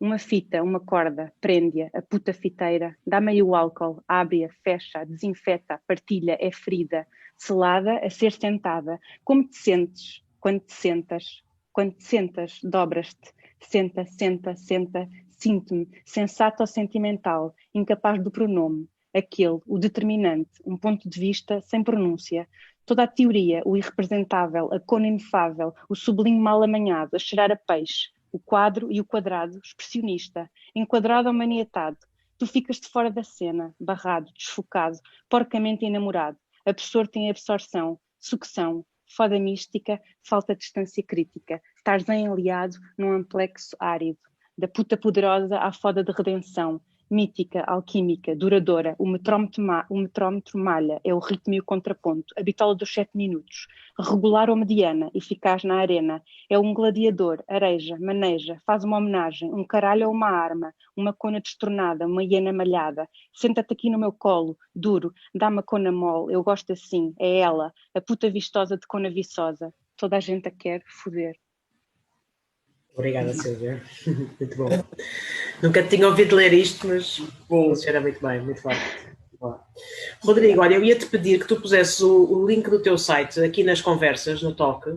Uma fita, uma corda, prende-a, a puta fiteira, dá meio álcool, abre-a, fecha, desinfeta, partilha, é ferida, selada a ser sentada. Como te sentes quando te sentas? Quando te sentas, dobras-te. Senta, senta, senta, sinto-me, sensato ou sentimental, incapaz do pronome, aquele, o determinante, um ponto de vista sem pronúncia. Toda a teoria, o irrepresentável, a cona inefável, o sublime mal amanhado, a cheirar a peixe, o quadro e o quadrado, expressionista, enquadrado ou maniatado. Tu ficas de fora da cena, barrado, desfocado, porcamente enamorado, absorto em absorção, sucção, foda mística, falta distância crítica. Tarzan aliado num amplexo árido. Da puta poderosa à foda de redenção. Mítica, alquímica, duradoura, o metrómetro malha, é o ritmo e o contraponto, a bitola dos 7 minutos, regular ou mediana, eficaz na arena, é um gladiador, areja, maneja, faz uma homenagem, um caralho ou uma arma, uma cona destornada, uma hiena malhada, senta-te aqui no meu colo, duro, dá-me a cona mole, eu gosto assim, é ela, a puta vistosa de cona viçosa, toda a gente a quer foder. Obrigada, Silvia. Muito bom. Nunca te tinha ouvido ler isto, mas funciona muito bem, muito bem. Rodrigo, olha, eu ia-te pedir que tu pusesses o link do teu site aqui nas conversas, no toque,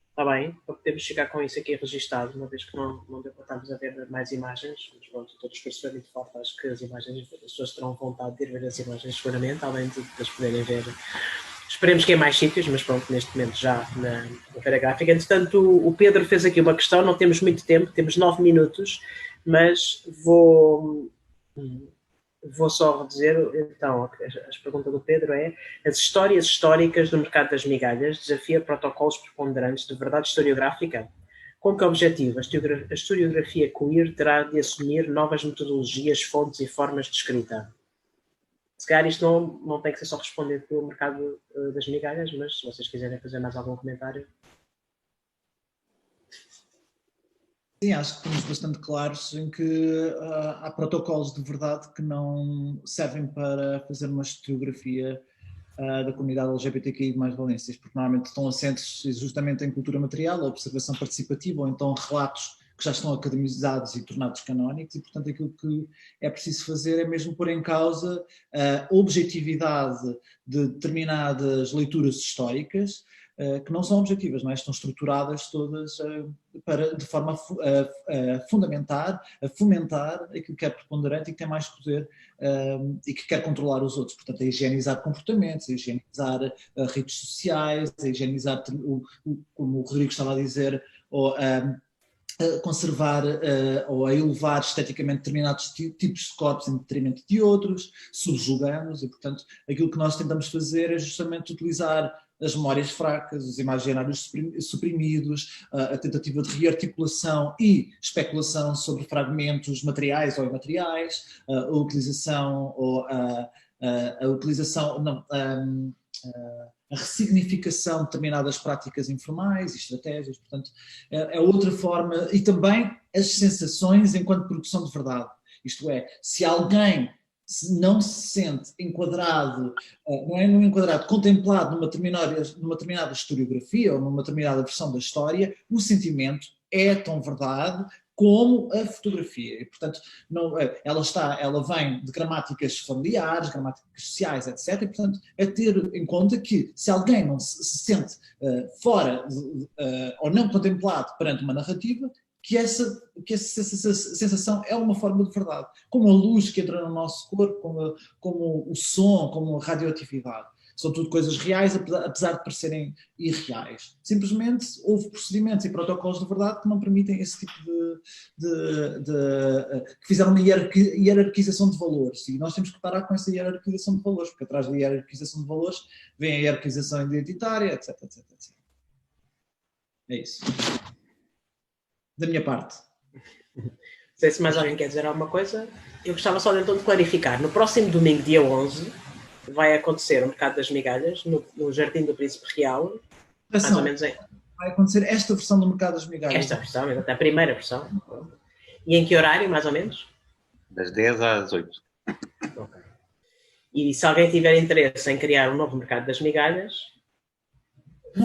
está bem? Para podermos chegar com isso aqui registado, uma vez que não deu para estarmos a ver mais imagens. Mas pronto, todos os foi muito forte, acho que as imagens, as pessoas terão vontade de ir ver as imagens seguramente, além de as poderem ver. Esperemos que em mais sítios, mas pronto, neste momento já na feira gráfica. Entretanto, o Pedro fez aqui uma questão, não temos muito tempo, temos 9 minutos, mas vou só dizer, então, a pergunta do Pedro é: as histórias históricas do mercado das migalhas desafia protocolos preponderantes de verdade historiográfica? Com que objetivo? A historiografia queer terá de assumir novas metodologias, fontes e formas de escrita? Se calhar isto não tem que ser só respondido pelo mercado das migalhas, mas se vocês quiserem fazer mais algum comentário. Sim, acho que estamos bastante claros em que há protocolos de verdade que não servem para fazer uma historiografia da comunidade LGBTQI mais valências, porque normalmente estão assentes justamente em cultura material, observação participativa ou então relatos que já estão academizados e tornados canónicos, e portanto aquilo que é preciso fazer é mesmo pôr em causa a objetividade de determinadas leituras históricas, que não são objetivas, não é? Estão estruturadas todas de forma a fundamentar, a fomentar aquilo que é preponderante e que tem mais poder e que quer controlar os outros. Portanto, a higienizar comportamentos, a higienizar redes sociais, a higienizar, como o Rodrigo estava a dizer, ou a conservar ou a elevar esteticamente determinados tipos de corpos em detrimento de outros, subjugando-os, e portanto aquilo que nós tentamos fazer é justamente utilizar as memórias fracas, os imaginários suprimidos, a tentativa de rearticulação e especulação sobre fragmentos materiais ou imateriais, a utilização ou a ressignificação de determinadas práticas informais e estratégias, portanto, é outra forma, e também as sensações enquanto produção de verdade. Isto é, se alguém não se sente enquadrado, contemplado numa determinada historiografia ou numa determinada versão da história, o sentimento é tão verdade como a fotografia. E, portanto, ela vem de gramáticas familiares, gramáticas sociais, etc. E, portanto, é ter em conta que se alguém não se sente fora ou não contemplado perante uma narrativa, que essa sensação é uma forma de verdade. Como a luz que entra no nosso corpo, como o som, como a radioatividade. São tudo coisas reais, apesar de parecerem irreais. Simplesmente houve procedimentos e protocolos de verdade que não permitem esse tipo que fizeram uma hierarquização de valores. E nós temos que parar com essa hierarquização de valores, porque atrás da hierarquização de valores vem a hierarquização identitária, etc, etc, etc. É isso. Da minha parte. Não sei se mais alguém quer dizer alguma coisa. Eu gostava só então de clarificar. No próximo domingo, dia 11, vai acontecer o Mercado das Migalhas, no Jardim do Príncipe Real. Mais ou menos aí. Vai acontecer esta versão do Mercado das Migalhas. Esta versão, a primeira versão. E em que horário, mais ou menos? Das 10 às 8. Ok. E se alguém tiver interesse em criar um novo Mercado das Migalhas,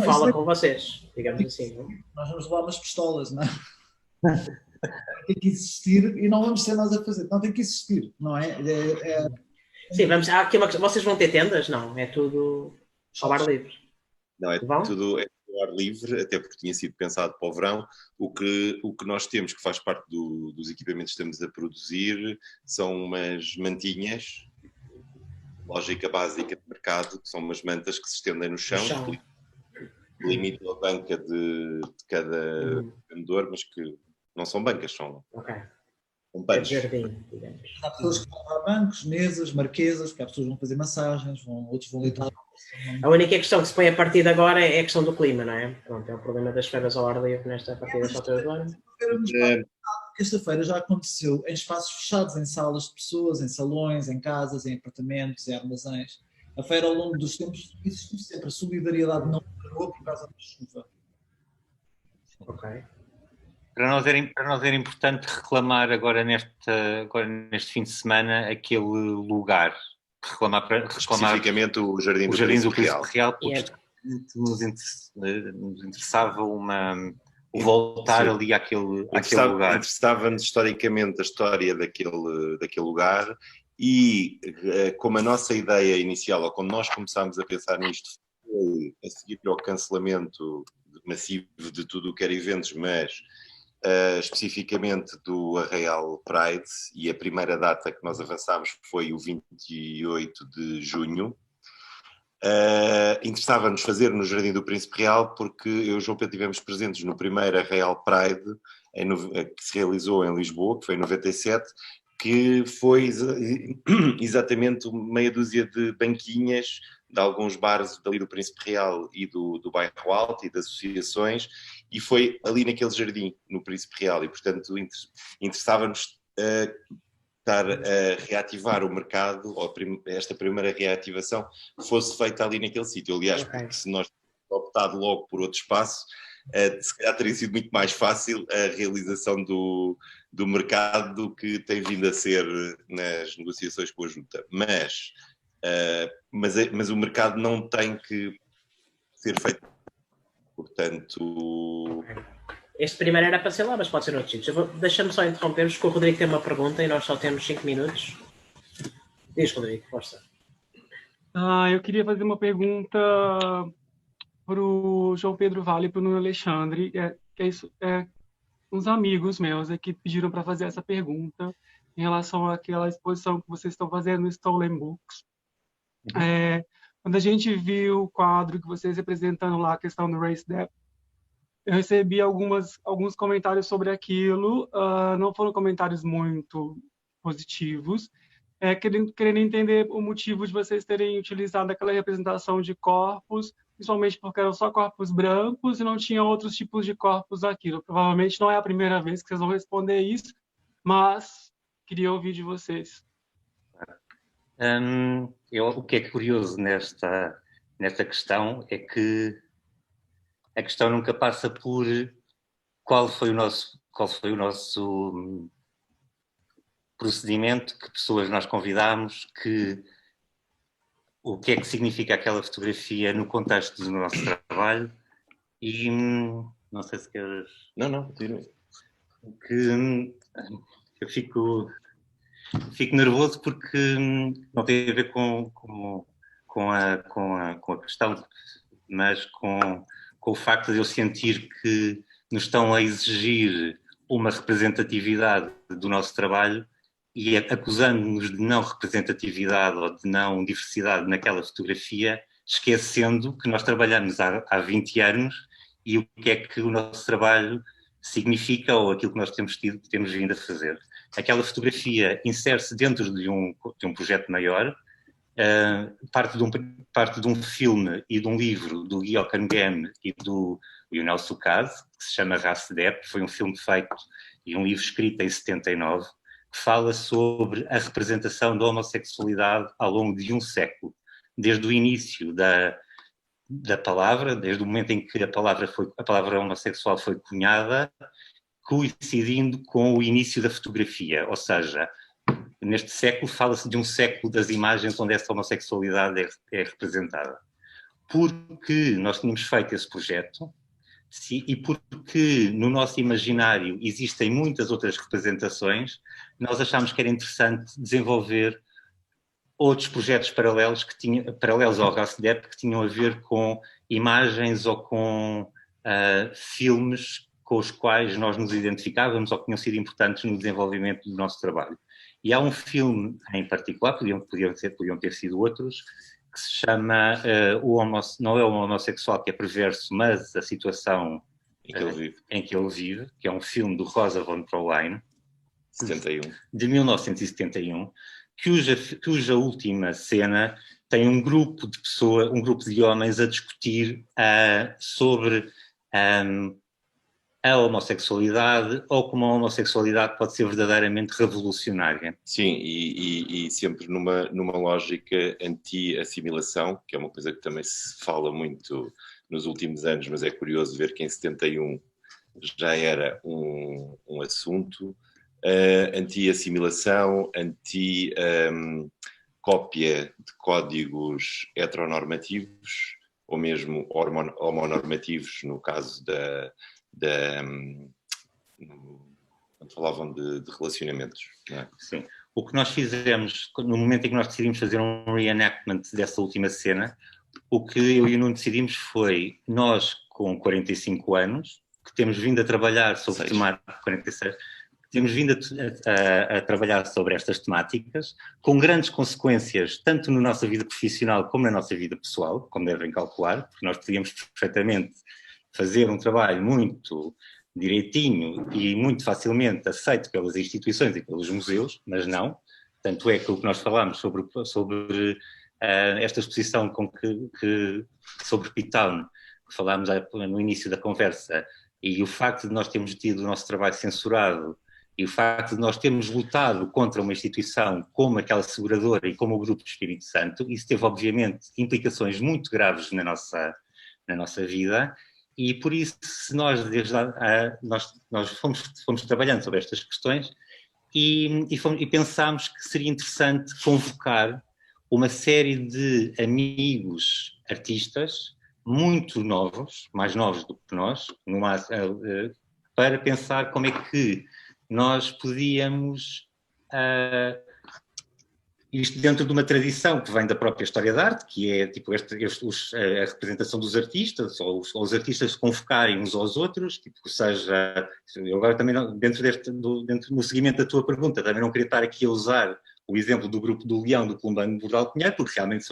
fala com vocês, digamos assim. Não? Nós vamos levar umas pistolas, não é? Tem que existir e não vamos ser nós a fazer. Não, tem que existir, não é? Sim, vamos. Vocês vão ter tendas? Não, é tudo ao ar livre. Não, é tudo ao ar livre, até porque tinha sido pensado para o verão. O que nós temos, que faz parte dos equipamentos que estamos a produzir, são umas mantinhas, lógica básica de mercado, que são umas mantas que se estendem no chão. Que limitam a banca de cada vendedor, mas que não são bancas, são bancos. Jardim, digamos. Há pessoas que vão para bancos, mesas, marquesas, porque há pessoas que vão fazer massagens, outros vão limpar A única questão que se põe a partir de agora é a questão do clima, não é? Pronto, é o problema das feiras ao ar livre nesta partida desta altura do ano. Esta feira já aconteceu em espaços fechados, em salas de pessoas, em salões, em casas, em apartamentos, em armazéns. A feira, ao longo dos tempos, existiu sempre. A solidariedade não parou por causa da chuva. Ok. Para nós era importante reclamar agora neste fim de semana aquele lugar. Especificamente o Jardim do Príncipe Real, porque nos interessava o voltar ali àquele lugar. Interessava-nos historicamente a história daquele lugar e como a nossa ideia inicial, ou quando nós começámos a pensar nisto, foi a seguir ao cancelamento massivo de tudo o que era eventos, mas especificamente do Arraial Pride, e a primeira data que nós avançámos foi o 28 de junho. Interessava-nos fazer no Jardim do Príncipe Real porque eu e o João Pedro estivemos presentes no primeiro Arraial Pride que se realizou em Lisboa, que foi em 97, que foi exatamente meia dúzia de banquinhas de alguns bares dali do Príncipe Real e do Bairro Alto e de associações, e foi ali naquele jardim, no Príncipe Real, e portanto interessava-nos estar a reativar o mercado, ou esta primeira reativação fosse feita ali naquele sítio. Aliás, porque se nós tivéssemos optado logo por outro espaço, se calhar teria sido muito mais fácil a realização do mercado do que tem vindo a ser nas negociações com a Junta. Mas o mercado não tem que ser feito. Portanto... Este primeiro era para ser lá, mas pode ser noutros sítios. Deixa-me só interromper-vos, que o Rodrigo tem uma pergunta e nós só temos 5 minutos. Diz, Rodrigo, força. Eu queria fazer uma pergunta para o João Pedro Vale e para o Nuno Alexandre. Uns amigos meus aqui pediram para fazer essa pergunta em relação àquela exposição que vocês estão fazendo no Stolen Books. Quando a gente viu o quadro que vocês representando lá, a questão do Race Debt, eu recebi alguns comentários sobre aquilo, não foram comentários muito positivos, querendo entender o motivo de vocês terem utilizado aquela representação de corpos, principalmente porque eram só corpos brancos e não tinha outros tipos de corpos naquilo. Provavelmente não é a primeira vez que vocês vão responder isso, mas queria ouvir de vocês. O que é curioso nesta questão é que a questão nunca passa por qual foi o nosso procedimento, que pessoas nós convidámos, o que é que significa aquela fotografia no contexto do nosso trabalho. E não sei se queres... Não. Que eu fico nervoso porque não tem a ver com a questão, mas com o facto de eu sentir que nos estão a exigir uma representatividade do nosso trabalho e acusando-nos de não representatividade ou de não diversidade naquela fotografia, esquecendo que nós trabalhamos há 20 anos e o que é que o nosso trabalho significa ou aquilo que nós temos vindo a fazer. Aquela fotografia insere-se dentro de um projeto maior, parte de um filme e de um livro do Guy Ockham e do Yunel Sukad, que se chama Race Debt, foi um filme feito e um livro escrito em 79, que fala sobre a representação da homossexualidade ao longo de um século, desde o início da palavra, desde o momento em que a palavra homossexual foi cunhada, coincidindo com o início da fotografia, ou seja, neste século fala-se de um século das imagens onde essa homossexualidade é representada. Porque nós tínhamos feito esse projeto e porque no nosso imaginário existem muitas outras representações, nós achámos que era interessante desenvolver outros projetos paralelos ao Race Debt, que tinham a ver com imagens ou com filmes com os quais nós nos identificávamos ou que tinham sido importantes no desenvolvimento do nosso trabalho. E há um filme em particular, podiam ter sido outros, que se chama, não é o homossexual que é perverso, mas a situação em que ele vive, que é um filme do Rosa von Prolein, de 1971, cuja última cena tem um grupo de pessoas, um grupo de homens a discutir sobre a homossexualidade ou como a homossexualidade pode ser verdadeiramente revolucionária. Sim, e sempre numa lógica anti-assimilação, que é uma coisa que também se fala muito nos últimos anos, mas é curioso ver que em 71 já era um assunto. Anti-assimilação, anti-cópia de códigos heteronormativos, ou mesmo homonormativos, no caso quando falavam de relacionamentos. Não é? Sim. O que nós fizemos, no momento em que nós decidimos fazer um reenactment dessa última cena, o que eu e o Nuno decidimos foi, nós com 45 anos, que temos vindo a trabalhar sobre temáticas, 46, temos vindo a trabalhar sobre estas temáticas, com grandes consequências, tanto na nossa vida profissional como na nossa vida pessoal, como devem calcular, porque nós podíamos perfeitamente fazer um trabalho muito direitinho e muito facilmente aceito pelas instituições e pelos museus, mas não. Tanto é que o que nós falámos sobre esta exposição sobre P-Town, que falámos no início da conversa, e o facto de nós termos tido o nosso trabalho censurado e o facto de nós termos lutado contra uma instituição como aquela seguradora e como o Grupo do Espírito Santo, isso teve obviamente implicações muito graves na nossa vida. E por isso, nós fomos trabalhando sobre estas questões e pensámos que seria interessante convocar uma série de amigos artistas muito novos, mais novos do que nós, para pensar como é que nós podíamos... isto dentro de uma tradição que vem da própria história da arte, que é tipo a representação dos artistas, ou os artistas convocarem uns aos outros, tipo, ou seja, eu agora também, no seguimento da tua pergunta, também não queria estar aqui a usar o exemplo do grupo do Leão, do Columbano Bordal Pinheiro, porque realmente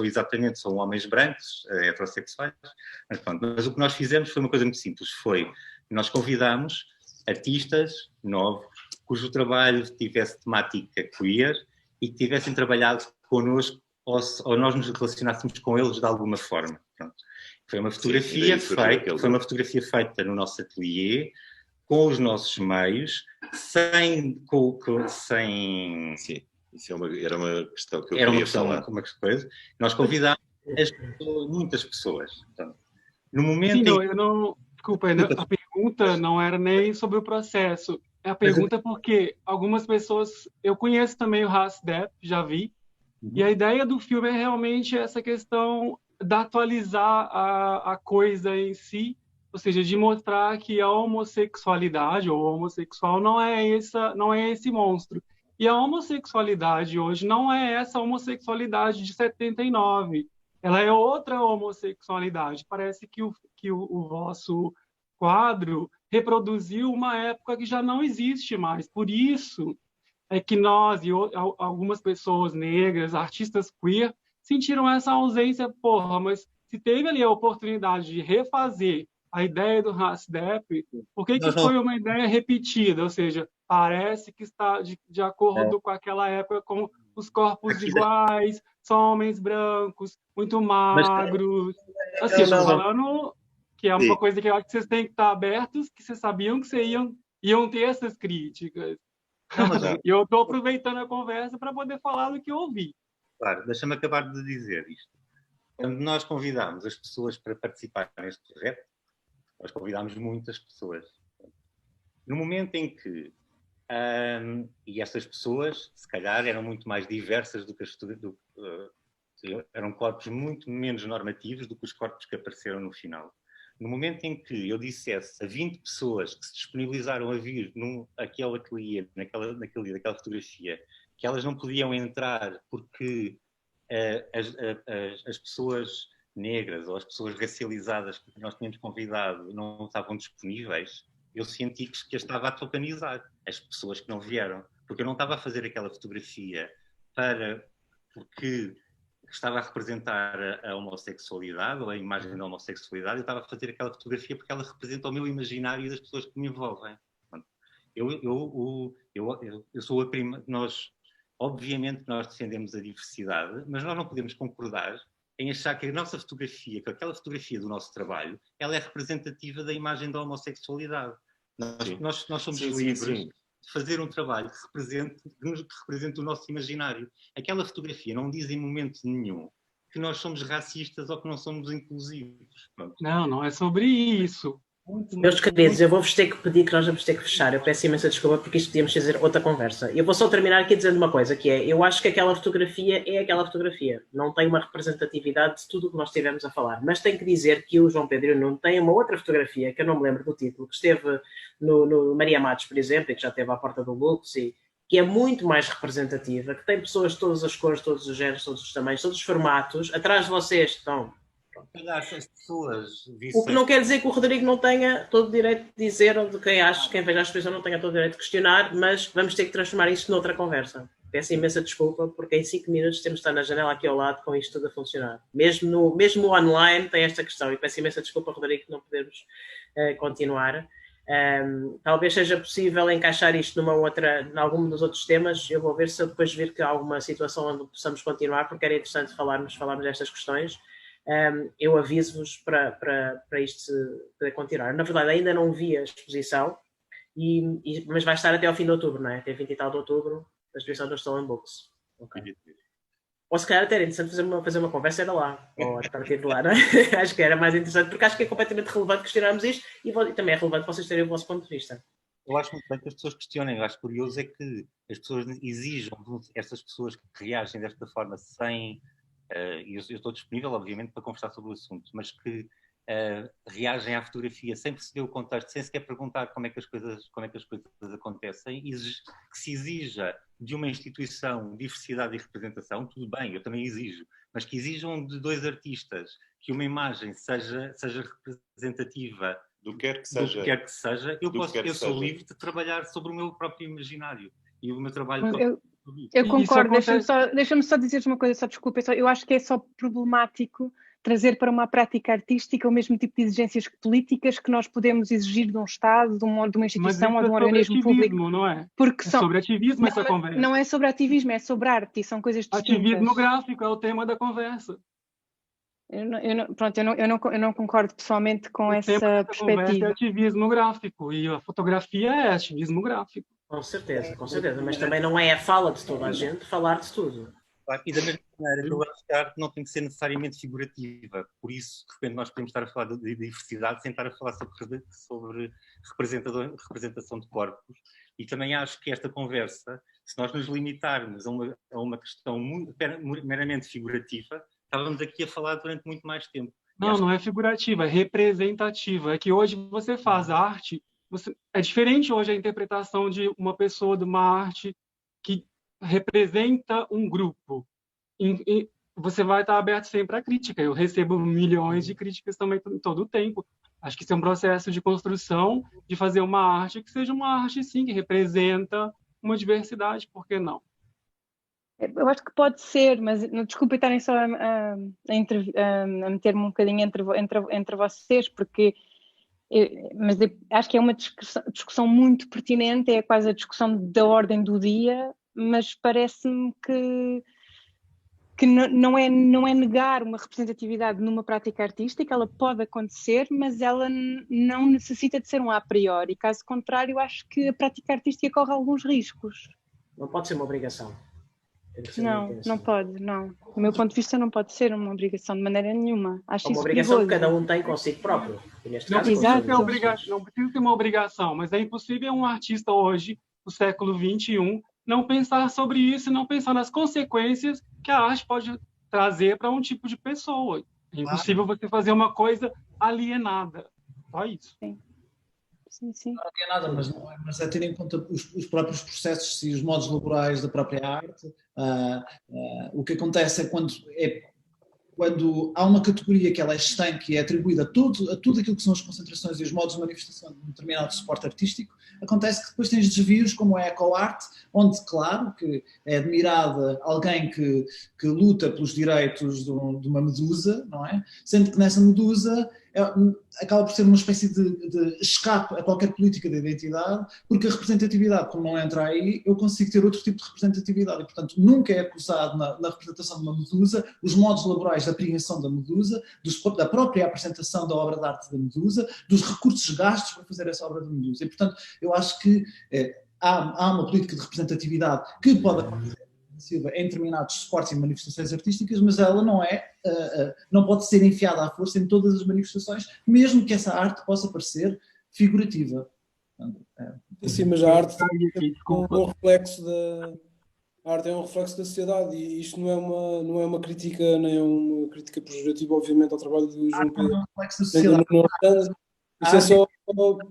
são homens brancos, heterossexuais, mas o que nós fizemos foi uma coisa muito simples, nós convidámos artistas novos, cujo trabalho tivesse temática queer, e que tivessem trabalhado connosco ou nós nos relacionássemos com eles de alguma forma. Pronto. Foi uma fotografia feita no nosso ateliê, com os nossos meios, sem... Sim, isso era uma questão que eu queria falar. Uma coisa. Nós convidámos muitas pessoas. Portanto, no momento Desculpa, a pergunta não era nem sobre o processo. A pergunta é porque algumas pessoas... Eu conheço também o Hasdep, já vi. E a ideia do filme é realmente essa questão de atualizar a coisa em si, ou seja, de mostrar que a homossexualidade ou homossexual não é esse monstro. E a homossexualidade hoje não é essa homossexualidade de 79. Ela é outra homossexualidade. Parece que o vosso quadro reproduziu uma época que já não existe mais. Por isso é que nós e algumas pessoas negras, artistas queer, sentiram essa ausência. Porra, mas se teve ali a oportunidade de refazer a ideia do Hasdep, por que foi uma ideia repetida? Ou seja, parece que está de acordo com aquela época, com os corpos iguais, só homens brancos, muito magros. Assim, estou falando que é uma coisa que eu acho que vocês têm que estar abertos, que vocês sabiam que vocês iam ter essas críticas. E eu estou aproveitando a conversa para poder falar do que eu ouvi. Claro, deixa-me acabar de dizer isto. Quando nós convidámos as pessoas para participar neste projeto, nós convidámos muitas pessoas. No momento em que... e essas pessoas, se calhar, eram muito mais diversas do que eram corpos muito menos normativos do que os corpos que apareceram no final. No momento em que eu dissesse a 20 pessoas que se disponibilizaram a vir naquele ateliê, naquele dia, naquela fotografia, que elas não podiam entrar porque as pessoas negras ou as pessoas racializadas que nós tínhamos convidado não estavam disponíveis, eu senti que as estava a tokenizar, as pessoas que não vieram, porque eu não estava a fazer aquela fotografia porque estava a representar a homossexualidade ou a imagem da homossexualidade, eu estava a fazer aquela fotografia porque ela representa o meu imaginário das pessoas que me envolvem. Eu sou a prima... Obviamente nós defendemos a diversidade, mas nós não podemos concordar em achar que a nossa fotografia, que aquela fotografia do nosso trabalho, ela é representativa da imagem da homossexualidade. Nós somos livres de fazer um trabalho que represente o nosso imaginário. Aquela fotografia não diz em momento nenhum que nós somos racistas ou que não somos inclusivos. Pronto. Não é sobre isso. Meus queridos, eu vou-vos ter que pedir que nós vamos ter que fechar. Eu peço imensa desculpa porque isto podíamos fazer outra conversa. Eu vou só terminar aqui dizendo uma coisa, que é, eu acho que aquela fotografia é aquela fotografia. Não tem uma representatividade de tudo o que nós estivemos a falar. Mas tenho que dizer que o João Pedro Nuno tem uma outra fotografia, que eu não me lembro do título, que esteve no Maria Matos, por exemplo, e que já esteve à porta do Lux, e que é muito mais representativa, que tem pessoas de todas as cores, todos os géneros, todos os tamanhos, todos os formatos. Atrás de vocês estão... As pessoas O que não quer dizer que o Rodrigo não tenha todo o direito de dizer, ou de quem veja a exposição não tenha todo o direito de questionar, mas vamos ter que transformar isto noutra conversa. Peço imensa desculpa, porque em 5 minutos temos de estar na janela aqui ao lado com isto tudo a funcionar. Mesmo online tem esta questão, e peço imensa desculpa, Rodrigo, que não podemos continuar. Talvez seja possível encaixar isto em algum dos outros temas. Eu vou ver se eu depois vir que há alguma situação onde possamos continuar, porque era interessante falarmos destas questões. Eu aviso-vos para isto poder continuar. Na verdade, ainda não vi a exposição, mas vai estar até ao fim de outubro, não é? Até 20 e tal de outubro, a exposição do Stolen Books. Okay. Ou se calhar até era interessante fazer uma conversa, era lá, ou a partir de lá, não é? Acho que era mais interessante, porque acho que é completamente relevante questionarmos isto e também é relevante vocês terem o vosso ponto de vista. Eu acho muito bem que as pessoas questionem. Eu acho curioso é que as pessoas exijam, essas pessoas que reagem desta forma sem... eu estou disponível, obviamente, para conversar sobre o assunto, mas que reagem à fotografia sem perceber o contexto, sem sequer perguntar como é que as coisas acontecem, que se exija de uma instituição diversidade e representação, tudo bem, eu também exijo, mas que exijam de 2 artistas que uma imagem seja representativa do que quer que seja, eu sou livre de trabalhar sobre o meu próprio imaginário e o meu trabalho... Eu concordo, deixa-me só dizer uma coisa, desculpa, eu acho que é só problemático trazer para uma prática artística o mesmo tipo de exigências políticas que nós podemos exigir de um Estado, de uma instituição ou de um organismo público. Não é? Porque sobre ativismo essa conversa. Não é sobre ativismo, é sobre arte e são coisas distintas. Ativismo gráfico é o tema da conversa. Eu não concordo pessoalmente com essa perspectiva. É ativismo gráfico e a fotografia é ativismo gráfico. Com certeza, mas também não é a fala de toda a gente falar de tudo. E da mesma maneira, eu acho que a arte não tem que ser necessariamente figurativa. Por isso, de repente, nós podemos estar a falar de diversidade sem estar a falar sobre representação de corpos. E também acho que esta conversa, se nós nos limitarmos a uma questão meramente figurativa, estávamos aqui a falar durante muito mais tempo. Não é figurativa, é representativa. É que hoje você faz arte, é diferente hoje a interpretação de uma pessoa de uma arte que representa um grupo. E você vai estar aberto sempre à crítica. Eu recebo milhões de críticas também todo o tempo. Acho que isso é um processo de construção, de fazer uma arte que seja uma arte, sim, que representa uma diversidade, por que não? Eu acho que pode ser, mas desculpa estarem só a meter-me um bocadinho entre vocês, porque mas acho que é uma discussão muito pertinente, é quase a discussão da ordem do dia, mas parece-me que não é negar uma representatividade numa prática artística, ela pode acontecer, mas ela não necessita de ser um a priori. Caso contrário, acho que a prática artística corre alguns riscos. Não pode ser uma obrigação. Não pode, não. Do meu ponto de vista não pode ser uma obrigação de maneira nenhuma. Acho uma isso obrigação perigoso. que cada um tem consigo próprio. Não precisa ter uma obrigação, mas é impossível um artista hoje, no século XXI, não pensar sobre isso, não pensar nas consequências que a arte pode trazer para um tipo de pessoa. É impossível você fazer uma coisa alienada. Só isso. Sim. Não é nada, mas é ter em conta os próprios processos e os modos laborais da própria arte. O que acontece é quando há uma categoria que ela é estanque e é atribuída a tudo aquilo que são as concentrações e os modos de manifestação de um determinado suporte artístico, acontece que depois tens desvios como a eco-arte, onde, claro, que é admirada alguém que luta pelos direitos de uma medusa, não é? Sendo que nessa medusa acaba por ser uma espécie de escape a qualquer política de identidade, porque a representatividade, como não entra aí, eu consigo ter outro tipo de representatividade e, portanto, nunca é acusado na representação de uma medusa os modos laborais da apreensão da medusa, da própria apresentação da obra de arte da medusa, dos recursos gastos para fazer essa obra da medusa. E, portanto, eu acho que há uma política de representatividade que pode acontecer em determinados suportes e manifestações artísticas, mas ela não pode ser enfiada à força em todas as manifestações, mesmo que essa arte possa parecer figurativa. Sim, mas a arte também é um reflexo a arte é um reflexo da sociedade e isto não é uma crítica, nem é uma crítica pejorativa, obviamente, ao trabalho do João Pedro. É um reflexo da sociedade. Isto é só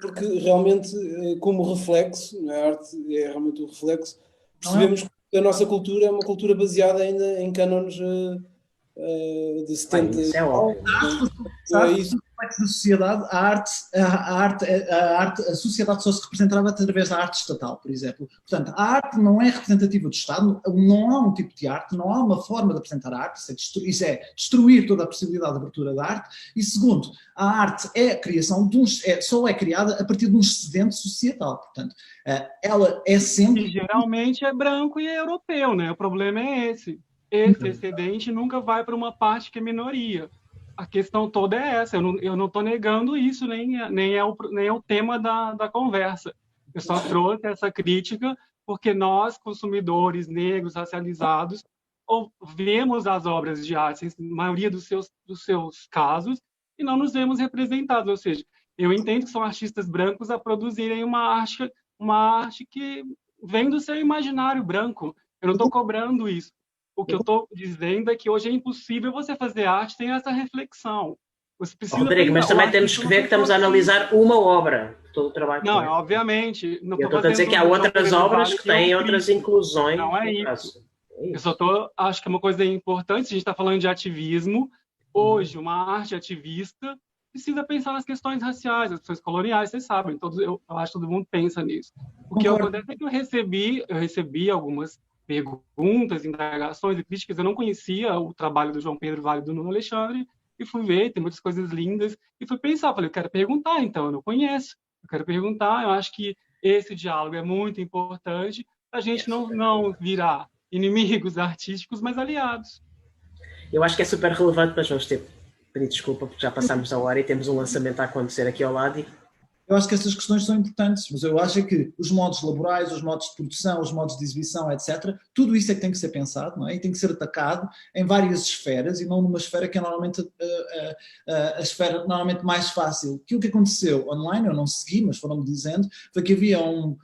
porque realmente, como reflexo, a arte é realmente um reflexo, percebemos que a nossa cultura é uma cultura baseada ainda em cânones de 70. Isso é óbvio. É isso. O reflexo da sociedade, a sociedade só se representava através da arte estatal, por exemplo. Portanto, a arte não é representativa do Estado, não há um tipo de arte, não há uma forma de apresentar a arte, isso é destruir toda a possibilidade de abertura da arte. E segundo, a arte é a criação só é criada a partir de um excedente societal. Portanto, ela é sempre... E geralmente é branco e é europeu, né? O problema é esse. Esse excedente nunca vai para uma parte que é minoria. A questão toda é essa. Eu não estou negando isso, nem é o tema da conversa. Eu só trouxe essa crítica porque nós, consumidores negros, racializados, vemos as obras de arte, na maioria dos seus casos, e não nos vemos representados. Ou seja, eu entendo que são artistas brancos a produzirem uma arte que vem do seu imaginário branco. Eu não estou cobrando isso. O que eu estou dizendo é que hoje é impossível você fazer arte sem essa reflexão. Você precisa Rodrigo, mas também temos que ver que estamos a analisar uma obra, todo o trabalho. Não, obviamente. Não eu estou a dizer que há outras obras que têm outras inclusões. Não é isso. Eu só acho que é uma coisa importante, a gente está falando de ativismo. Hoje, uma arte ativista precisa pensar nas questões raciais, as questões coloniais, vocês sabem, eu acho que todo mundo pensa nisso. O que acontece é que eu recebi algumas perguntas, indagações e críticas. Eu não conhecia o trabalho do João Pedro Vale e do Nuno Alexandre e fui ver, tem muitas coisas lindas e fui pensar, falei, eu quero perguntar, então, eu não conheço, eu quero perguntar. Eu acho que esse diálogo é muito importante para a gente não virar inimigos artísticos, mas aliados. Eu acho que é super relevante, mas vamos pedir desculpa porque já passámos da hora e temos um lançamento a acontecer aqui ao lado. Eu acho que essas questões são importantes, mas eu acho que os modos laborais, os modos de produção, os modos de exibição, etc., tudo isso é que tem que ser pensado, não é? E tem que ser atacado em várias esferas e não numa esfera que é normalmente a esfera normalmente mais fácil. Que o que aconteceu online, eu não segui, mas foram-me dizendo, foi que havia um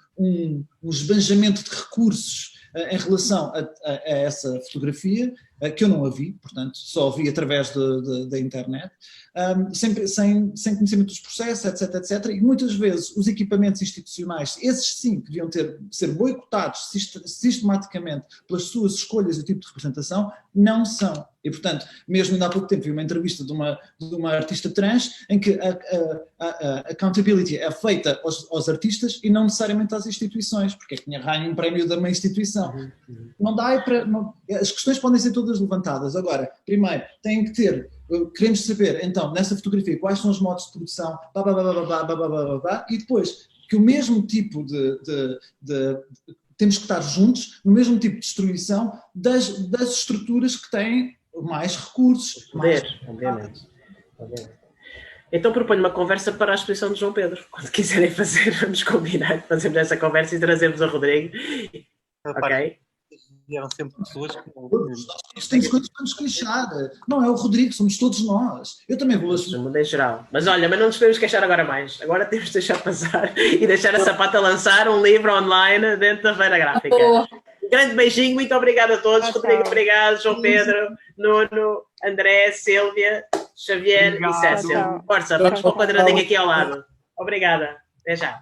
esbanjamento de recursos em relação a essa fotografia, que eu não a vi, portanto, só a vi através da internet, sem conhecimento dos processos, etc. E muitas vezes os equipamentos institucionais, esses sim, que deviam ser boicotados sistematicamente pelas suas escolhas e o tipo de representação, não são. E, portanto, mesmo ainda há pouco tempo vi uma entrevista de uma artista trans em que a accountability é feita aos artistas e não necessariamente às instituições, porque é que tinha ganho um prémio de uma instituição. Não dá as questões podem ser todas levantadas. Agora, primeiro, queremos saber, então, nessa fotografia, quais são os modos de produção, e depois, que o mesmo tipo temos que estar juntos no mesmo tipo de destruição das estruturas que têm mais recursos. Obviamente. Então proponho uma conversa para a exposição de João Pedro. Quando quiserem fazer, vamos combinar, fazemos essa conversa e trazemos a Rodrigo. Ok? Vieram sempre pessoas que... Temos coisas para nos queixar. Não é o Rodrigo, somos todos nós. Eu também vou... Em geral. Mas olha, mas não nos podemos queixar agora mais. Agora temos de deixar passar e deixar a Sapata lançar um livro online dentro da Feira Gráfica. Um grande beijinho, muito obrigado a todos. Rodrigo, obrigado. João Pedro, Nuno, André, Sílvia, Xavier e Cécia. Força, vamos para o quadradinho aqui ao lado. Obrigada. Até já.